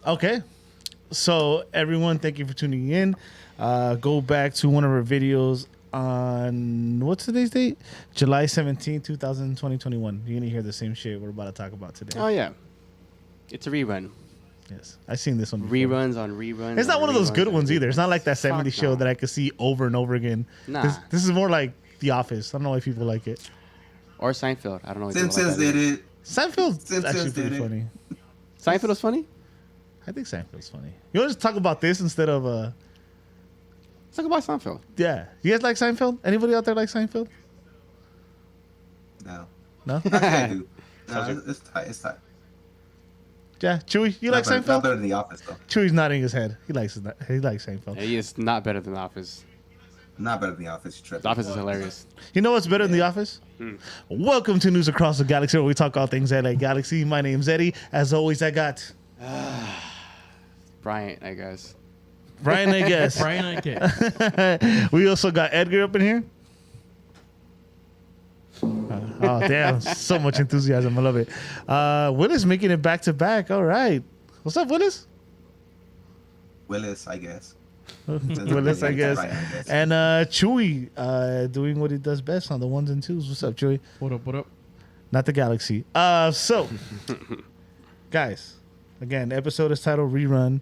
Okay. So, everyone, thank you for tuning in. Go back to one of our videos on, what's today's date? July 17th, 2021. You're going to hear the same shit we're about to talk about today. Oh, yeah. It's a rerun. Yes. I've seen this one before. Reruns on reruns. It's not one of those good ones either. It's not like that 70s Fuck show no. that I could see over and over again. Nah. This is more like The Office. I don't know why people like it. Or Seinfeld. I don't know. Simpsons did it. Seinfeld's actually Simpsons pretty did it. funny. Seinfeld was funny? I think Seinfeld's funny. You want to just talk about this instead of Let's talk about Seinfeld. yeah. You guys like Seinfeld? Anybody out there like Seinfeld? No. No? Actually, I do. No, it's tight. It's tight. Yeah, Chewy, you like Not Seinfeld? better than The Office, though. Chewy's nodding his head. He likes Seinfeld. Yeah, he is not better than The Office. Not better than The Office. You The Office is hilarious. You know what's better than The Office? Welcome to News Across the Galaxy, where we talk all things LA Galaxy. My name's Eddie. As always, I got Bryant, I guess. Brian, I guess. Brian, I guess. We also got Edgar up in here. Oh, damn. So much enthusiasm. I love it. Willis making it back to back. All right. What's up, Willis? Willis, I guess. Willis, I guess. Right, I guess. And Chewy doing what he does best on the ones and twos. What's up, Chewy? What up, what up? Not the Galaxy. So, guys, again, episode is titled Rerun.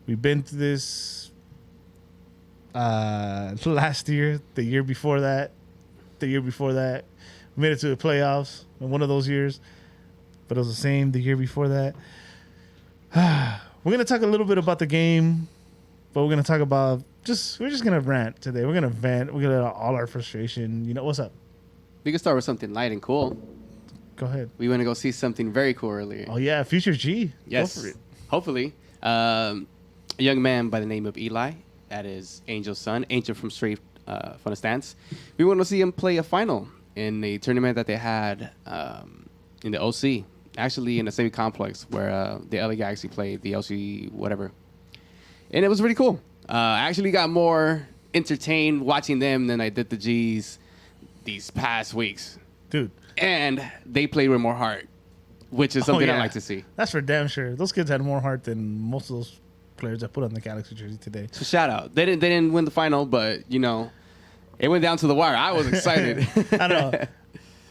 We've been to this last year, the year before that. We made it to the playoffs in one of those years, but it was the same the year before that. We're going to talk a little bit about the game, but we're going to talk about we're just going to rant today. We're going to vent. We're going to let out all our frustration. You know, what's up? We can start with something light and cool. Go ahead. We want to go see something very cool earlier. Oh, yeah, Future G. Yes. Go for it. Hopefully. A young man by the name of Eli. That is Angel's son. Angel from Straight from the stands. We want to see him play a final in a tournament that they had in the OC, actually in the same complex where the LA Galaxy played the LC whatever, and it was really cool. I actually got more entertained watching them than I did the G's these past weeks, Dude. and they played with more heart, which is something I like to see. That's for damn sure. Those kids had more heart than most of those players that put on the Galaxy jersey today. So shout out. They didn't win the final, but it went down to the wire. I was excited. I know.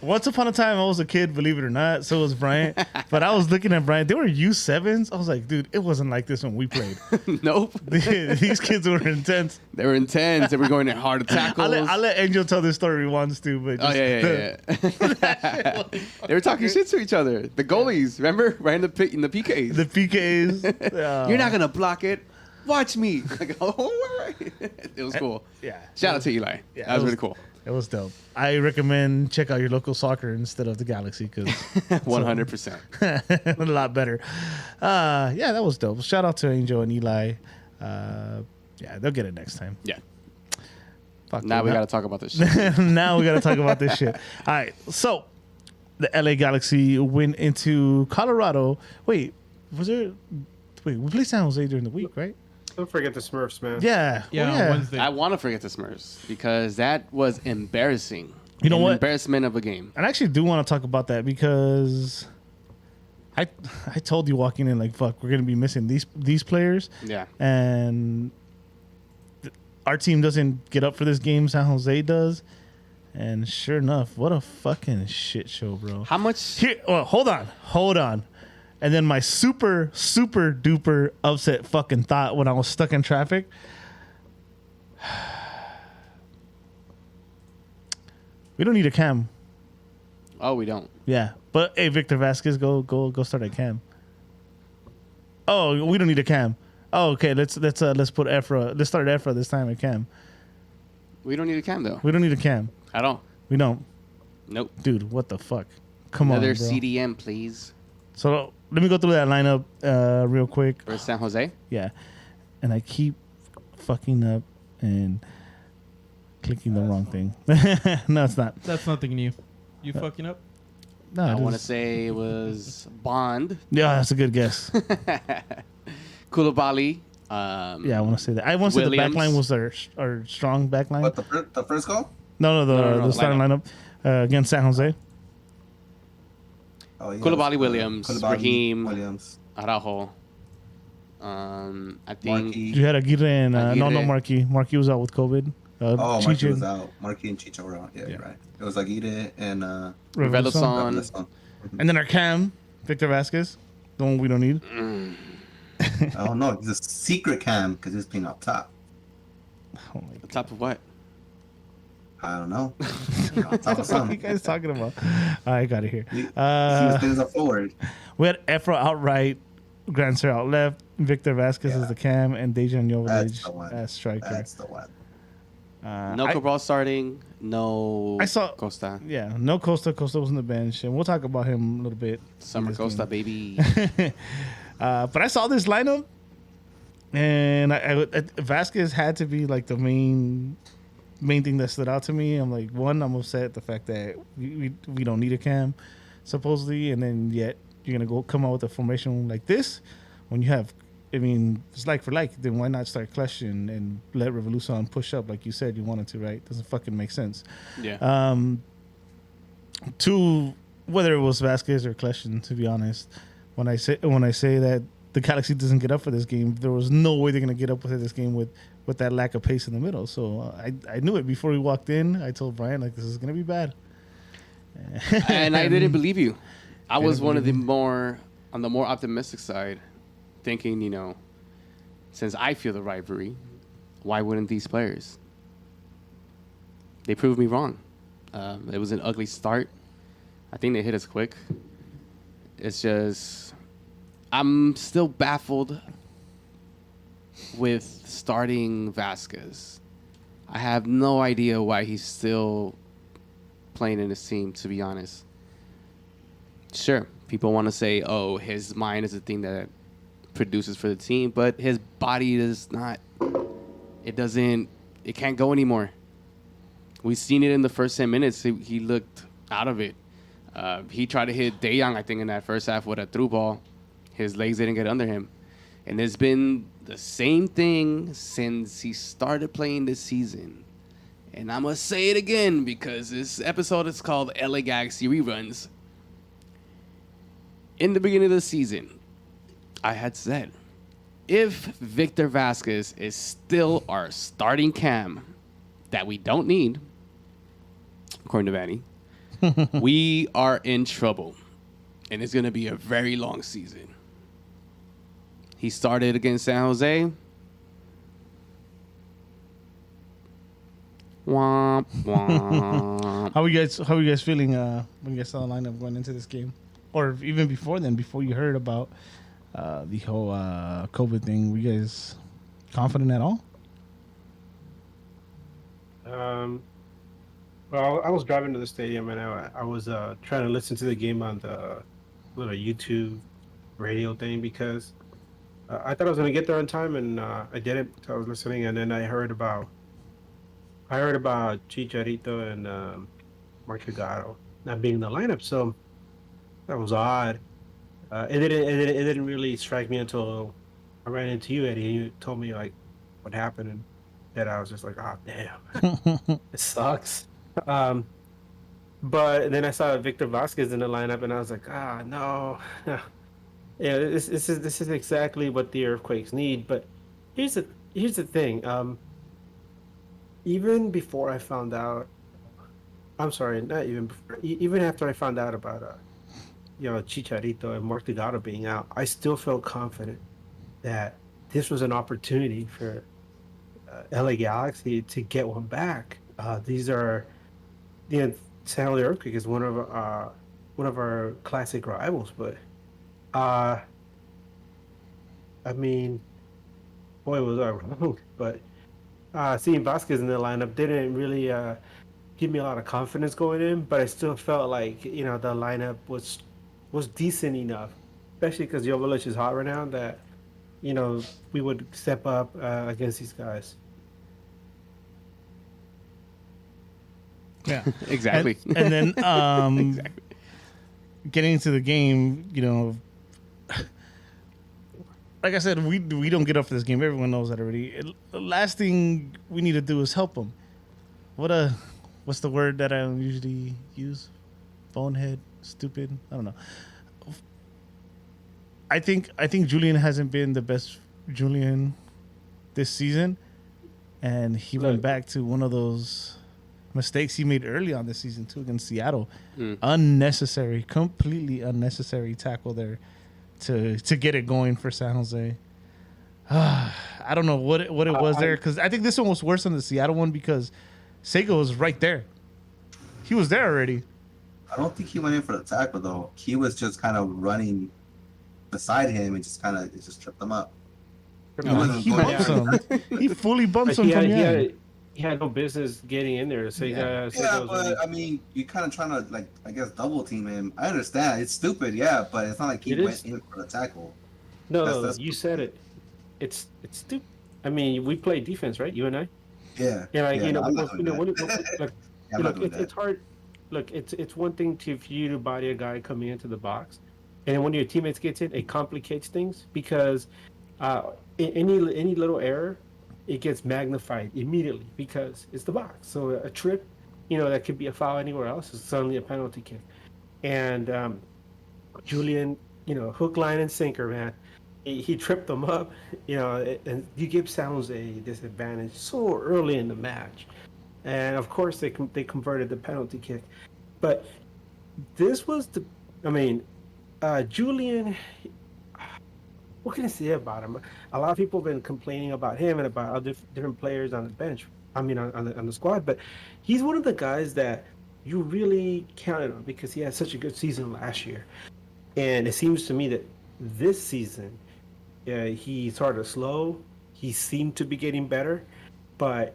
Once upon a time, I was a kid, believe it or not. So was Bryant. But I was looking at Bryant. They were U7s. I was like, dude, it wasn't like this when we played. Nope. These kids were intense. They were intense. They were going in hard tackles. I'll let Angel tell this story once too. But Oh, yeah. They were talking shit to each other. The goalies, remember? Right in the PKs. The PKs. You're not going to block it. Watch me. Like, oh, all right. It was cool. Yeah. Shout out to Eli. Yeah, That was really cool. It was dope. I recommend check out your local soccer instead of the Galaxy because 100%. a lot better. Yeah, that was dope. Shout out to Angel and Eli. Yeah, they'll get it next time. Yeah. Fuck Now it. we got to talk about this shit. Now we got to talk about this shit. All right. So the LA Galaxy went into Colorado. Wait, we played San Jose during the week, right? Don't forget the Smurfs, man. Yeah. Yeah, Well, on Wednesday. I want to forget the Smurfs because that was embarrassing. You know An what? Embarrassment of a game. And I actually do want to talk about that because I told you walking in, like, fuck, we're going to be missing these players. Yeah. And our team doesn't get up for this game. San Jose does. And sure enough, what a fucking shit show, bro. How much? Here, well, hold on. And then my super, super duper upset fucking thought when I was stuck in traffic. We don't need a cam. Oh, we don't. Yeah. But hey, Victor Vasquez, go start a cam. Oh, we don't need a cam. Oh, okay. Let's put Efra. Let's start Efra this time at cam. We don't need a cam, though. We don't need a cam. At all. We don't. Nope. Dude, what the fuck? Come Another on, bro. CDM, please. So let me go through that lineup real quick. For San Jose? Yeah. And I keep fucking up and clicking the wrong thing. No, it's not. That's nothing new. You fucking up? No, I it want to is- say it was Bond, Yeah, that's a good guess. Koulibaly. Yeah, I want to say that. I want to say the Williams. back line was our strong back line. But the first goal? No, No, the starting lineup against San Jose. Oh, yeah. Koulibaly, Williams, Koulibaly, Raheem. Williams. Araujo. I think Marquis. You had Aguirre and no Aguirre. Marquis. Marquis was out with COVID. Oh, Marquis Chichen, was out. Marquis and Chicho were out. Yeah, you're right. It was Aguirre and Revoluson. Revoluson. And then our cam, Victor Vasquez, the one we don't need. Oh no, he's a secret cam because he's playing up top. Oh my on top of what? I don't know. On top of What are you something. guys talking about? I got it here. He was playing as a forward. We had Efra out right, Grancer out left, Victor Vasquez Yeah. as the cam, and Dejan That's the Jovic one. as striker. That's the one. No I- Cabral starting. No I saw- Costa. Yeah, no Costa. Costa was on the bench, and we'll talk about him a little bit. Summer this Costa, game. baby. But I saw this lineup, and I Vasquez had to be like the main thing that stood out to me. I'm like, one, I'm upset at the fact that we don't need a cam, supposedly, and then yet you're gonna come out with a formation like this when you have. I mean, it's like for like. Then why not start Klesh and let Revolution push up like you said you wanted to, right? Doesn't fucking make sense. Yeah. To whether it was Vasquez or Kleshin, to be honest, when I say that the Galaxy doesn't get up for this game, there was no way they're gonna get up for this game with that lack of pace in the middle. So I knew it before we walked in. I told Brian like this is gonna be bad, And I didn't believe you. I was Didn't one of the believe more on the more optimistic side, thinking, since I feel the rivalry, why wouldn't these players? They proved me wrong. It was an ugly start. I think they hit us quick. It's just, I'm still baffled with starting Vasquez. I have no idea why he's still playing in his team, to be honest. Sure, people want to say, oh, his mind is the thing that produces for the team, but his body does not. It can't go anymore. We've seen it in the first 10 minutes. He looked out of it. He tried to hit De Jong, I think, in that first half with a through ball. His legs didn't get under him. And it's been the same thing since he started playing this season. And I'm going to say it again because this episode is called LA Galaxy Reruns. In the beginning of the season, I had said, if Victor Vasquez is still our starting cam that we don't need, according to Vanny, we are in trouble. And it's going to be a very long season. He started against San Jose. Womp, womp. How are you guys feeling when you guys saw the lineup going into this game, or even before then, before you heard about the whole COVID thing? Were you guys confident at all? Well, I was driving to the stadium and I was trying to listen to the game on the little YouTube radio thing because I thought I was going to get there on time and I didn't. So I was listening and then I heard about Chicharito and Marchigaro not being in the lineup. So that was odd. It didn't really strike me until I ran into you, Eddie, and you told me like what happened, and that I was just like, oh damn, it sucks. But then I saw Victor Vasquez in the lineup, and I was like, no. Yeah, this is exactly what the Earthquakes need. But here's the thing. Even before I found out, I'm sorry, not even before, even after I found out about Chicharito and Mark Delgado being out, I still felt confident that this was an opportunity for LA Galaxy to get one back. These are, San Jose Earthquake is one of our classic rivals, but I mean, boy, was I wrong. But seeing Vasquez in the lineup didn't really give me a lot of confidence going in. But I still felt like the lineup was decent enough, especially because Jovic is hot right now. That we would step up against these guys. Yeah, Exactly. And then Exactly. getting into the game, like I said, we don't get up for this game. Everyone knows that already. The last thing we need to do is help them. What's the word that I usually use? Bonehead, stupid. I don't know. I think Julian hasn't been the best Julian this season, and he went back to one of those mistakes he made early on this season too against Seattle. Unnecessary, completely unnecessary tackle there to get it going for San Jose. I don't know what it was there, because I think this one was worse than the Seattle one because Sega was right there. He was there already. I don't think he went in for the tackle though. He was just kind of running beside him and just tripped him up. He bumps him. He fully bumps him from behind. He had no business getting in there. Yeah, but I mean, you're kind of trying to I guess double team him. I understand it's stupid, but it's not like he went in for the tackle. No, you said it. It's stupid. I mean, we play defense, right? You and I. Yeah. Yeah, It's hard. Look, it's one thing for you to body a guy coming into the box, and then when your teammates gets in, it complicates things because any little error, it gets magnified immediately because it's the box. So a trip, that could be a foul anywhere else, is suddenly a penalty kick. And Julian, hook, line, and sinker, man. He tripped them up, and you give San Jose this advantage so early in the match. And of course, they converted the penalty kick. But this was Julian. What can I say about him? A lot of people have been complaining about him and about other different players on the bench. I mean, on the squad. But he's one of the guys that you really counted on because he had such a good season last year. And it seems to me that this season, he started slow. He seemed to be getting better. But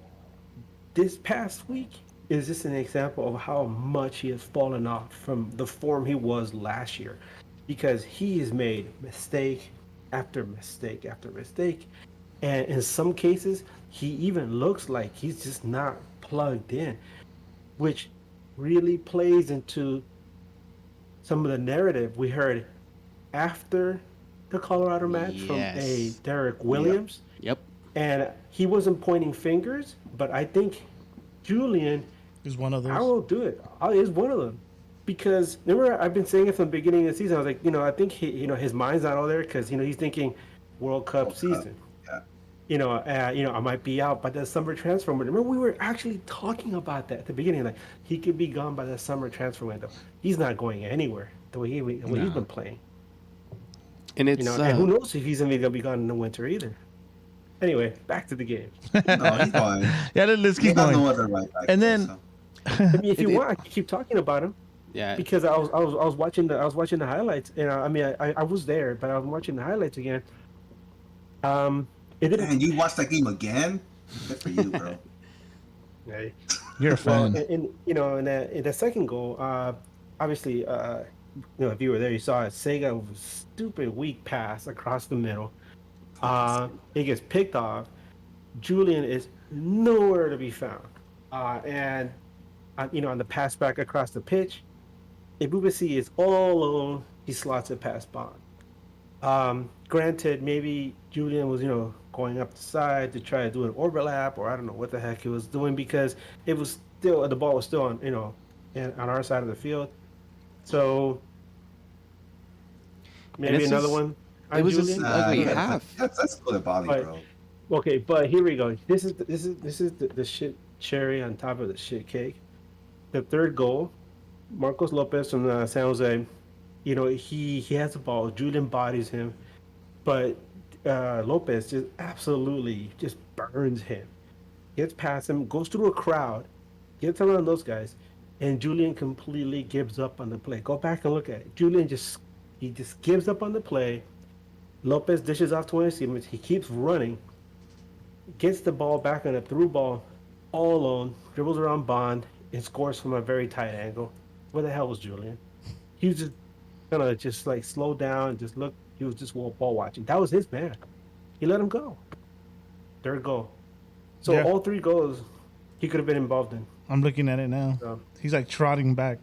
this past week is just an example of how much he has fallen off from the form he was last year. Because he has made mistake after mistake after mistake, and in some cases he even looks like he's just not plugged in. which really plays into some of the narrative we heard after the Colorado match from a Yes. Derek Williams. Yep. And he wasn't pointing fingers, but I think Julian, Is one of I those. will do it. Is one of them. Because remember, I've been saying it from the beginning of the season. I was like, I think his mind's not all there because he's thinking World Cup World Cup. season. Yeah. I might be out by the summer transfer window. Remember, we were actually talking about that at the beginning. Like, he could be gone by the summer transfer window. He's not going anywhere the way he's been playing. And it's And who knows if he's gonna be gone in the winter either. Anyway, back to the game. No, he's going. Yeah, let's keep He has going. no other right back And there, then- so. I mean, if you want, I can keep talking about him yeah. because I was watching the highlights, and I was there, but I was watching the highlights again. It didn't. Man, you watched that game again? Good for you, bro. Hey. You're a Well, fan. in the second goal, obviously, if you were there, you saw it. Sega was a stupid weak pass across the middle. It gets picked off. Julian is nowhere to be found. And on the pass back across the pitch, Ibubisi is all alone. He slots it past Bond. Granted, maybe Julian was, going up the side to try to do an overlap, or I don't know what the heck he was doing because it was still the ball was still on, on our side of the field. So maybe it's another just- one. it was just Julian? ugly yeah, half. That's cool to Bobby, But- bro. Okay, but here we go. This is the shit cherry on top of the shit cake. The third goal, Marcos Lopez from San Jose. He has the ball. Julian bodies him, but Lopez just absolutely just burns him. Gets past him, goes through a crowd, gets around those guys, and Julian completely gives up on the play. Go back and look at it. Julian just gives up on the play. Lopez dishes off 20 seconds. He keeps running. Gets the ball back on a through ball, all alone, dribbles around Bond, and scores from a very tight angle. Where the hell was Julian? He was just kind of just like slow down, just look. He was just ball watching. That was his man. He let him go. Third goal. So Yeah. all three goals he could have been involved in. I'm looking at it now. So, He's like trotting back.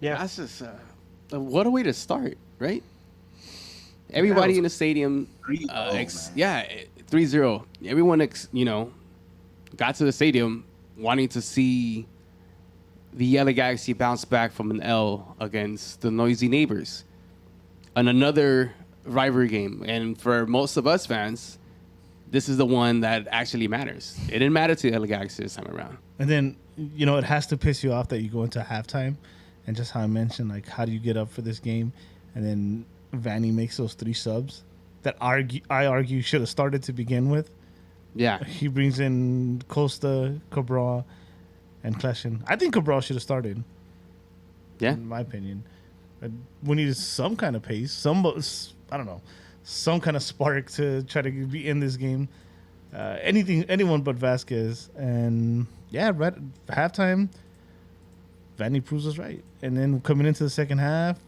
yeah. That's just what a way to start, right? Everybody was- in the stadium, 3-0, man. 3-0. Everyone, got to the stadium wanting to see the LA Galaxy bounce back from an L against the noisy neighbors. And another rivalry game. And for most of us fans, this is the one that actually matters. It didn't matter to the LA Galaxy this time around. And then, it has to piss you off that you go into halftime. And just how I mentioned, like, how do you get up for this game? And then Vanny makes those 3 subs that I argue should have started to begin with. Yeah. He brings in Costa, Cabral, and Kleshin. I think Cabral should have started, Yeah. in my opinion. We needed some kind of pace, I don't know, some kind of spark to try to be in this game. Anyone but Vasquez. And yeah, right at halftime, Vanny proves us right. And then coming into the second half,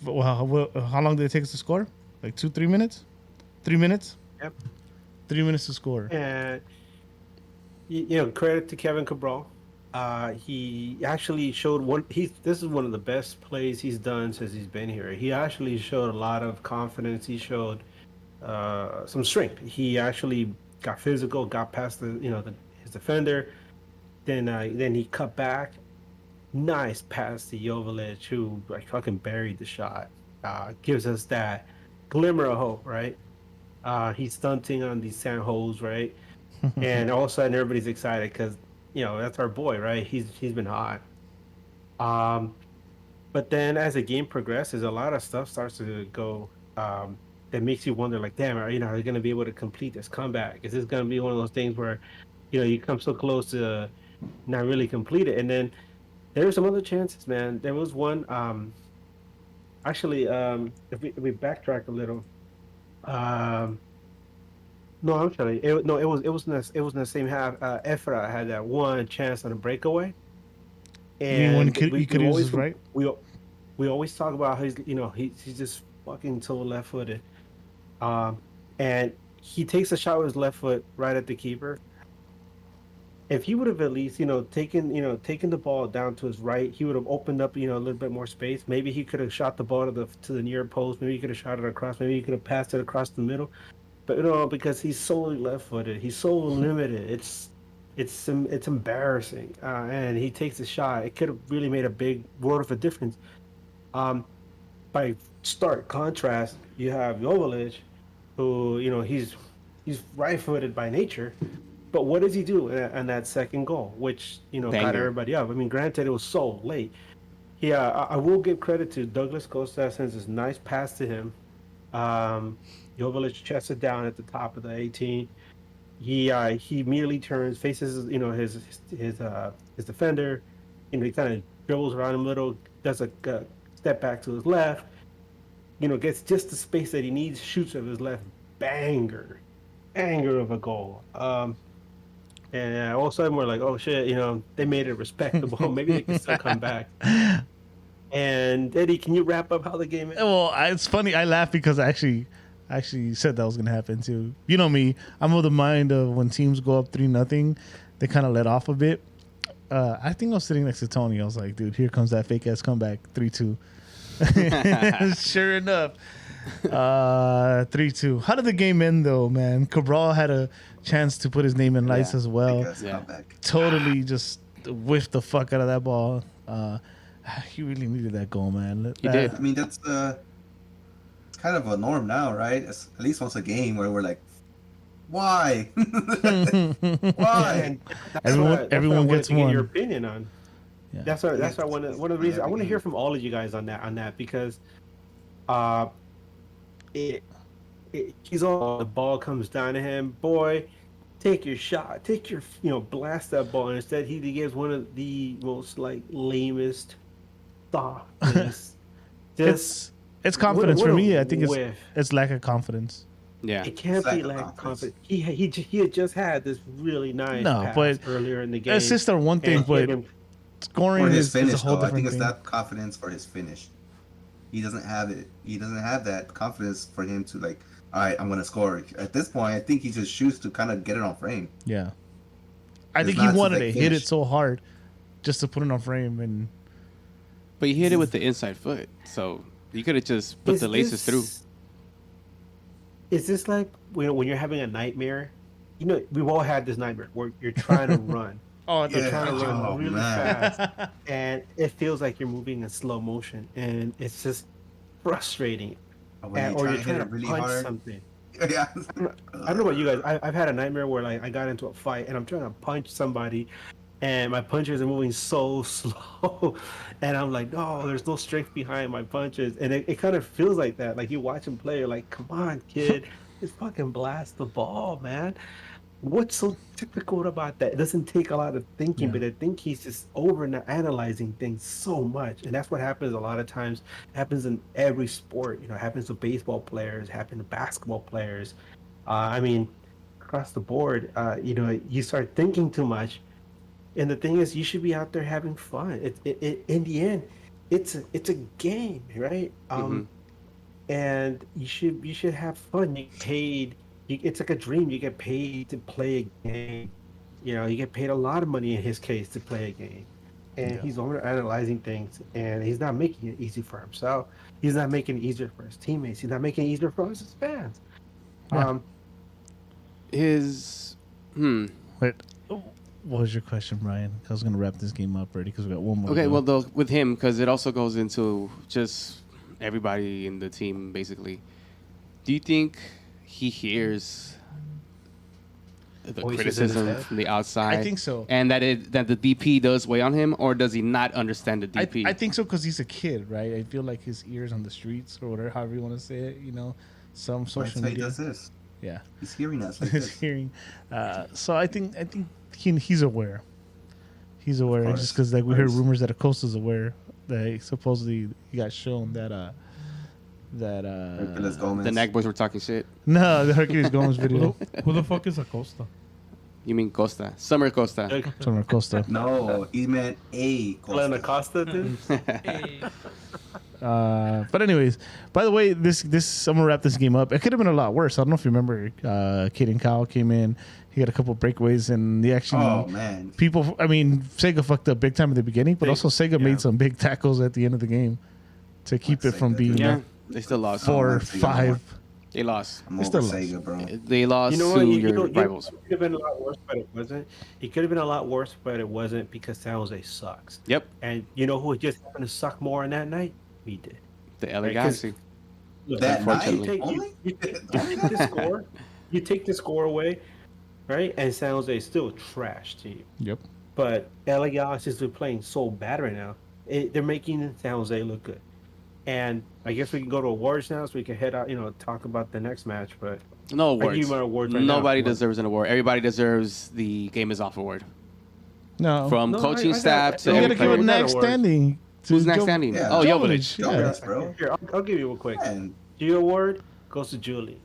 how long did it take us to score? Like 2-3 minutes? 3 minutes? Yep. 3 minutes to score. And credit to Kevin Cabral. He actually showed this is one of the best plays he's done since he's been here. He actually showed a lot of confidence. He showed some strength. He actually got physical, got past his defender. Then he cut back. Nice pass to Joveljic, who like fucking buried the shot. Gives us that glimmer of hope, right? He's stunting on these Sanjos, right? And all of a sudden everybody's excited because that's our boy, right? He's been hot. But then as the game progresses, a lot of stuff starts to go that makes you wonder, like, damn, are they going to be able to complete this comeback? Is this going to be one of those things where you come so close to not really complete it? And then there were some other chances, man. There was one. Actually, if we backtrack a little, no, I'm sorry. It was in the same half. Efra had that one chance on a breakaway, mean when we Karius always- is right? We always talk about how he's just fucking so left-footed, and he takes a shot with his left foot right at the keeper. if he would have at least, taken the ball down to his right, he would have opened up, a little bit more space. Maybe he could have shot the ball to the near post. Maybe he could have shot it across. Maybe he could have passed it across the middle. But because he's solely left-footed, he's so limited. It's embarrassing. And he takes a shot. It could have really made a big world of a difference. By stark contrast, you have Joveljic, who he's right-footed by nature. But what does he do on that second goal, which got Banger. everybody up? I mean, granted, it was so late. Yeah, I will give credit to Douglas Costa, sends this nice pass to him. Joveljic chests it down at the top of the 18. He immediately turns, faces his defender. He kind of dribbles around him a little, does a step back to his left. Gets just the space that he needs, shoots with his left, banger of a goal. And all of a sudden we're like, oh shit, they made it respectable. Maybe they can still come back. And Eddie, can you wrap up how the game is? Well, it's funny. I laugh because I actually said that was gonna happen too. You know me. I'm of the mind of when teams go up 3-0, they kind of let off a bit. I think I was sitting next to Tony. I was like, dude, here comes that fake ass comeback, 3-2. Sure enough, 3-2. How did the game end though, man? Cabral had a chance to put his name in lights as well. Totally just whiffed the fuck out of that ball. He really needed that goal, man. He did. I mean, that's kind of a norm now, right? It's at least once a game where we're like, why? Why? Everyone gets to get one. your opinion on. Yeah. That's why one of the reasons I want to hear from all of you guys on that because he's all the ball comes down to him, boy, take your shot, blast that ball. And instead he gives one of the most lamest thoughts. It's confidence for me. I think whiff. it's lack of confidence. Yeah. It can't be lack of confidence. He had just had this really nice pass but earlier in the game. assists are one thing, but scoring For his is finish, a whole though. I different think it's thing. not confidence for his finish. He doesn't have it. He doesn't have that confidence for him to like, all right, I'm gonna score. At this point, I think he just shoots to kind of get it on frame. Yeah, I It's think he not to, wanted like, to hit it finish. so hard just to put it on frame, and But he hit it with the inside foot, so you could have just put the laces through. Is this like when you're having a nightmare? We've all had this nightmare where you're trying to run. You're trying to run really fast, and it feels like you're moving in slow motion, and it's just frustrating. Or you're trying to really punch hard. something. Yeah. I don't know about you guys. I've had a nightmare where I got into a fight and I'm trying to punch somebody, and my punches are moving so slow, and I'm like, no, there's no strength behind my punches, and it kind of feels like that. Like you watch him play, you're like, come on, kid, just fucking blast the ball, man. What's so difficult about that? It doesn't take a lot of thinking, but I think he's just over analyzing things so much, and that's what happens a lot of times. It happens in every sport. It happens to baseball players, happens to basketball players. I mean, across the board. You start thinking too much, and the thing is, you should be out there having fun. It in the end, it's a game, right? And you should have fun. You get paid. It's like a dream. You get paid to play a game. You get paid a lot of money in his case to play a game, and he's over analyzing things, and he's not making it easy for himself. He's not making it easier for his teammates. He's not making it easier for his fans. Yeah. Wait, what was your question, Brian? I was gonna wrap this game up already because we got one more. okay, to go. well, though, with him, because it also goes into just everybody in the team, basically. Do you think he hears the Voices in his criticism head? from the outside? I think so. And that the DP does weigh on him, or does he not understand the DP? I think so because he's a kid, right? I feel like his ears on the streets or whatever, however you want to say it. Some That's social why he media. does this. Yeah, He's hearing us like his this. hearing. So I think he's aware. He's aware course, just because like we of heard course. rumors that Acosta's aware that supposedly he got shown that Hercules Gomez. the Nag boys were talking shit. no, the Hercules Gomez video Who the fuck is Acosta? You mean Costa? Summer Costa. from Acosta. No, he meant a Glenn Costa. Acosta, dude. But anyways, by the way, this I'm gonna wrap this game up. It could have been a lot worse. I don't know if you remember. Caden Cowell came in. He got a couple breakaways, and the actually Oh man. people. I mean, Sega fucked up big time at the beginning, but also Sega made some big tackles at the end of the game to keep it from being Yeah, they still lost. 4 I'm or 5. They lost. I'm It's over still Sega, bro. They lost to your rivals. It could have been a lot worse, but it wasn't. It could have been a lot worse, but it wasn't because San Jose sucks. Yep, And you know who just happened to suck more on that night? We did. the LA Right, 'cause- Galaxy. Look, That night Unfortunately. you take the score, you take the score away, right? And San Jose is still a trash team. Yep. But LA Galaxy is playing so bad right now. They're making San Jose look good. And I guess we can go to awards now, so we can head out, talk about the next match. But No I give awards. you my awards right now. Nobody Come on. deserves an award. Everybody deserves the game is off award. No. From No, coaching I got staff it. to you every gotta give player. it That next award. standing. to Who's next Joe- standing? Yeah. Oh, Jovic. Jovic. Yeah. Jovic, bro. Here, I'll give you real quick. Man. G award goes to Julie.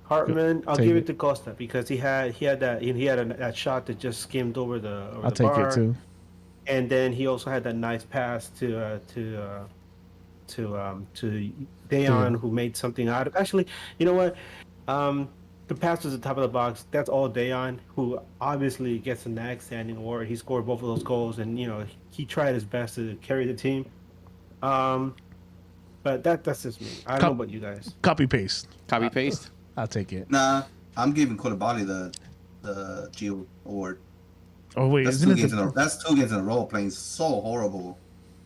Hartman, I'll Take give it. it to Costa because he had that shot that just skimmed over the I'll take bar. it too. And then he also had that nice pass to Dayon, who made something out of. Actually, you know what? The pass was the top of the box. That's all Dayon, who obviously gets a NAG standing award. He scored both of those goals, and he tried his best to carry the team. But that's just me. I don't know about you guys. Copy paste. Copy paste. I'll take it. Nah, I'm giving Koulibaly the Gio award. Oh wait, That's isn't two it? games in a that's 2 games in a row playing so horrible.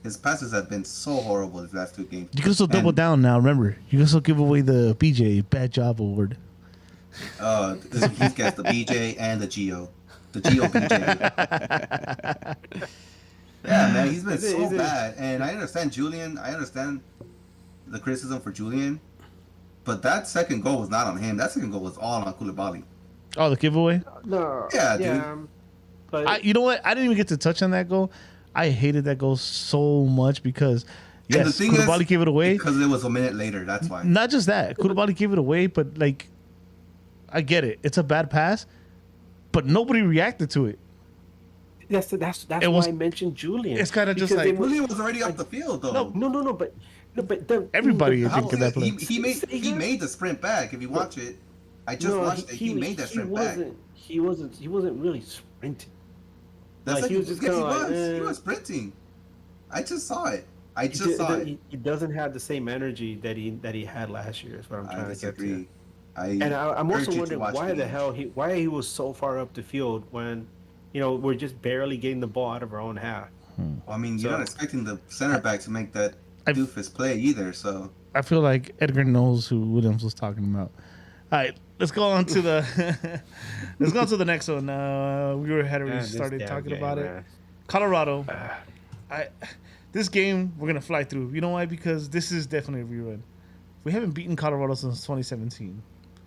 His passes have been so horrible these last 2 games. You can still double And- down now. Remember, you can still give away the BJ Bad Job Award. He's got the BJ and the Gio. The Gio BJ. Yeah, man, he's been Is it- so is it- bad. And I understand Julian. I understand the criticism for Julian. But that second goal was not on him. That second goal was all on Koulibaly. Oh, the giveaway. No. Yeah, dude. But You know what? I didn't even get to touch on that goal. I hated that goal so much because And the yes, thing Koulibaly is, gave it away. because it was a minute later. That's why. Not just that, Koulibaly gave it away, but like, I get it. It's a bad pass, but nobody reacted to it. that's why was- I mentioned Julian. it's kinda just Because they like- were- William was already up the field though. No, but Everybody, I How- think, in that play. he made the sprint back. If you watch it, I just watched it. He made that sprint back. He wasn't really sprinting. That's like, he was just yes, kinda like, he was sprinting. I just saw it. I just saw it. He doesn't have the same energy that he had last year. Is what I'm I trying to get to. disagree. And I'm urge also you to wondering watch why the the game. hell he was so far up the field when, we're just barely getting the ball out of our own half. Well, I mean, you're So- not expecting the center back to make that I've- doofus play either. So I feel like Edgar knows who Williams was talking about. All right, let's go on to the let's go on to the next one. Had already This started damn talking game, about it. man. Colorado. This game we're gonna fly through. You know why? Because this is definitely a rerun. We haven't beaten Colorado since 2017.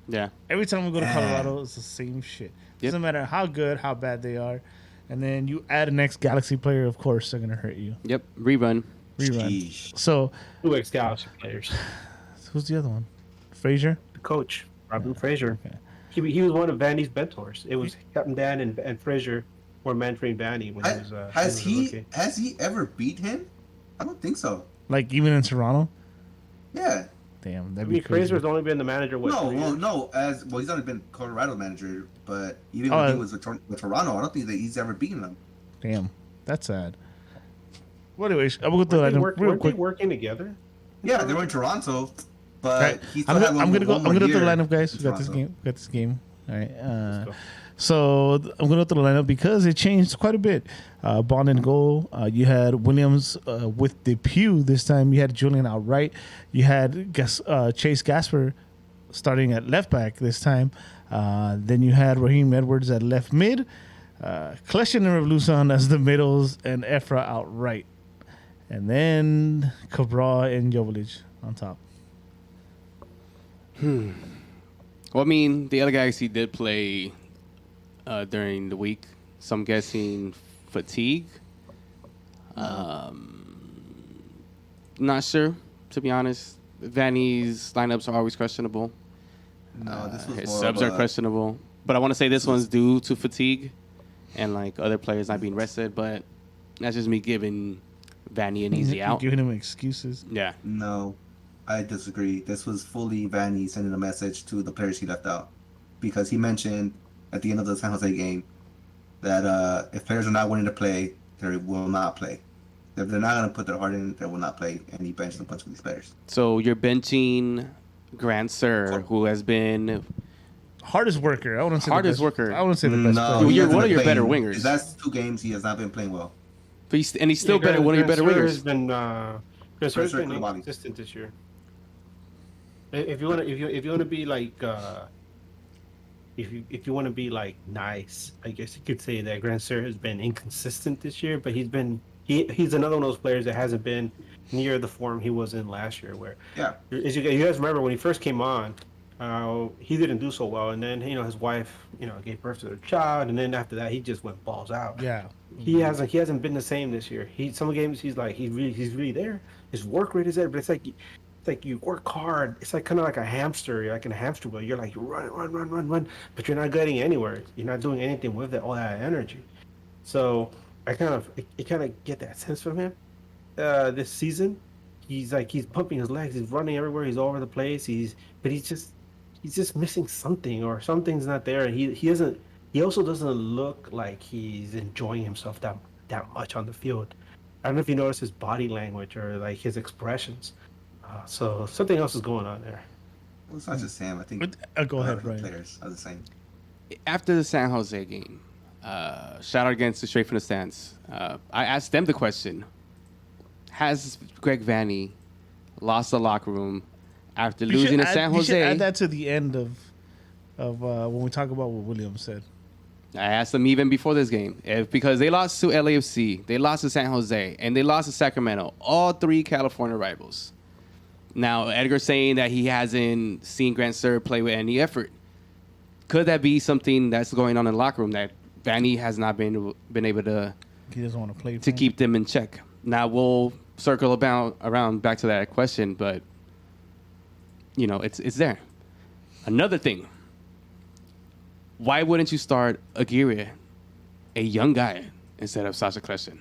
Yeah. Every time we go to Yeah. Colorado, it's the same shit. Yep. Doesn't matter how good, how bad they are, and then you add an ex-Galaxy player. Of course, they're gonna hurt you. Yep. Rerun. Rerun. Sheesh. So 2 ex-Galaxy players. who's the other one? Frazier. The coach, Robin Fraser. Okay. He was one of Vanny's mentors. It was Captain Dan and Fraser were mentoring Vanny when he was. Has he was a he rookie. has he ever beat him? I don't think so. Like even in Toronto. Yeah. Damn, I that'd be mean, crazy. Fraser's only been the manager. What? No, 3 well, years? no. He's only been Colorado manager, but even Oh, when he was with Toronto, I don't think that he's ever beaten them. Damn, that's sad. Well, anyways, I'm gonna go through Weren't the they, lineup real weren't they quick. working together? Yeah, they were in Toronto, but Right. he still I'm had gonna, one, I'm gonna go. one I'm more gonna go through the year lineup, guys. in We got this Toronto. game. We got this game. All right. Let's go. So I'm gonna go through the lineup because it changed quite a bit. Bond in goal. You had Williams with the Pew this time. You had Julian outright. You had Chase Gasper starting at left back this time. Then you had Raheem Edwards at left mid. Kleshin and Revolution as the middles, and Efra outright. And then Cabral and Jovic on top. Well, I mean, the other Galaxy did play during the week. So I'm guessing fatigue. Not sure, to be honest. Vanny's lineups are always questionable. No, this was His more subs of are a- questionable. But I want to say this one's due to fatigue and like other players not being rested. But that's just me giving Vanny an easy out. Giving him excuses. Yeah. No, I disagree. This was fully Vanny sending a message to the players he left out, because he mentioned at the end of the San Jose game that if players are not willing to play, they will not play. If they're not going to put their heart in, they will not play. And he benched a bunch of these players. So you're benching Grant Sir, who has been Hardest worker. I wouldn't say Hardest the best, worker. I wouldn't say the best. No, player. he You're hasn't one of been your better playing. wingers. His last 2 games, he has not been playing well. but he's still better. One of your better Has wingers. been Chris Sir's been Sir, inconsistent this year. If you want to, if you want to be like, if you want to be like nice, I guess you could say that Grant Sir has been inconsistent this year, but he's another one of those players that hasn't been near the form he was in last year. Where Yeah. as you guys remember when he first came on, he didn't do so well, and then his wife gave birth to their child, and then after that he just went balls out. Yeah. He hasn't been the same this year. Some games he's really there. His work rate is there, but it's like you work hard. It's like kind of like a hamster. You're like in a hamster wheel. You're like you run, but you're not getting anywhere. You're not doing anything with all that energy. So I kind of get that sense from him this season. He's pumping his legs. He's running everywhere. He's all over the place. He's just missing something, or something's not there. And he doesn't. He also doesn't look like he's enjoying himself that much on the field. I don't know if you notice his body language or like his expressions. So something else is going on there. Well, it's not just Sam. I think Go ahead, the Ryan. players are the same. After the San Jose game, shout out against the Straight from the Stands. I asked them the question: has Greg Vanny lost the locker room after losing to San You should Jose? add that to the end of when we talk about what Williams said. I asked them even before this game because they lost to LAFC, they lost to San Jose, and they lost to Sacramento, all 3 California rivals. Now, Edgar's saying that he hasn't seen Grant Sir play with any effort. Could that be something that's going on in the locker room that Vanny has not been able to He doesn't want to play to keep them in check? Now, we'll circle around back to that question, but, it's there. Another thing. Why wouldn't you start Aguirre, a young guy, instead of Sasha Kleshin?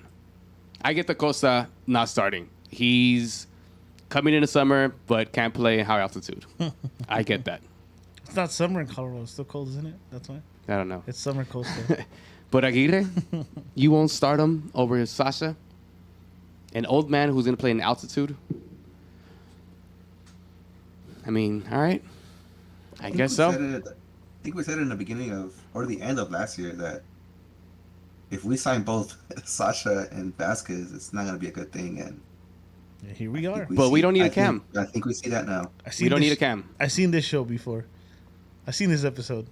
I get the Costa not starting. He's coming in the summer, but can't play in high altitude. I get that. It's not summer in Colorado. It's still cold, isn't it? That's why. I don't know. It's summer cold still. But Aguirre, you won't start him over Sasha? An old man who's going to play in altitude? I mean, all right. I guess so. I think we said it in the beginning of, or the end of last year, that if we sign both Sasha and Vasquez, it's not going to be a good thing. And Yeah, here we are. But we don't need a cam. I think we see that now. We don't need a cam. I've seen this show before. I've seen this episode.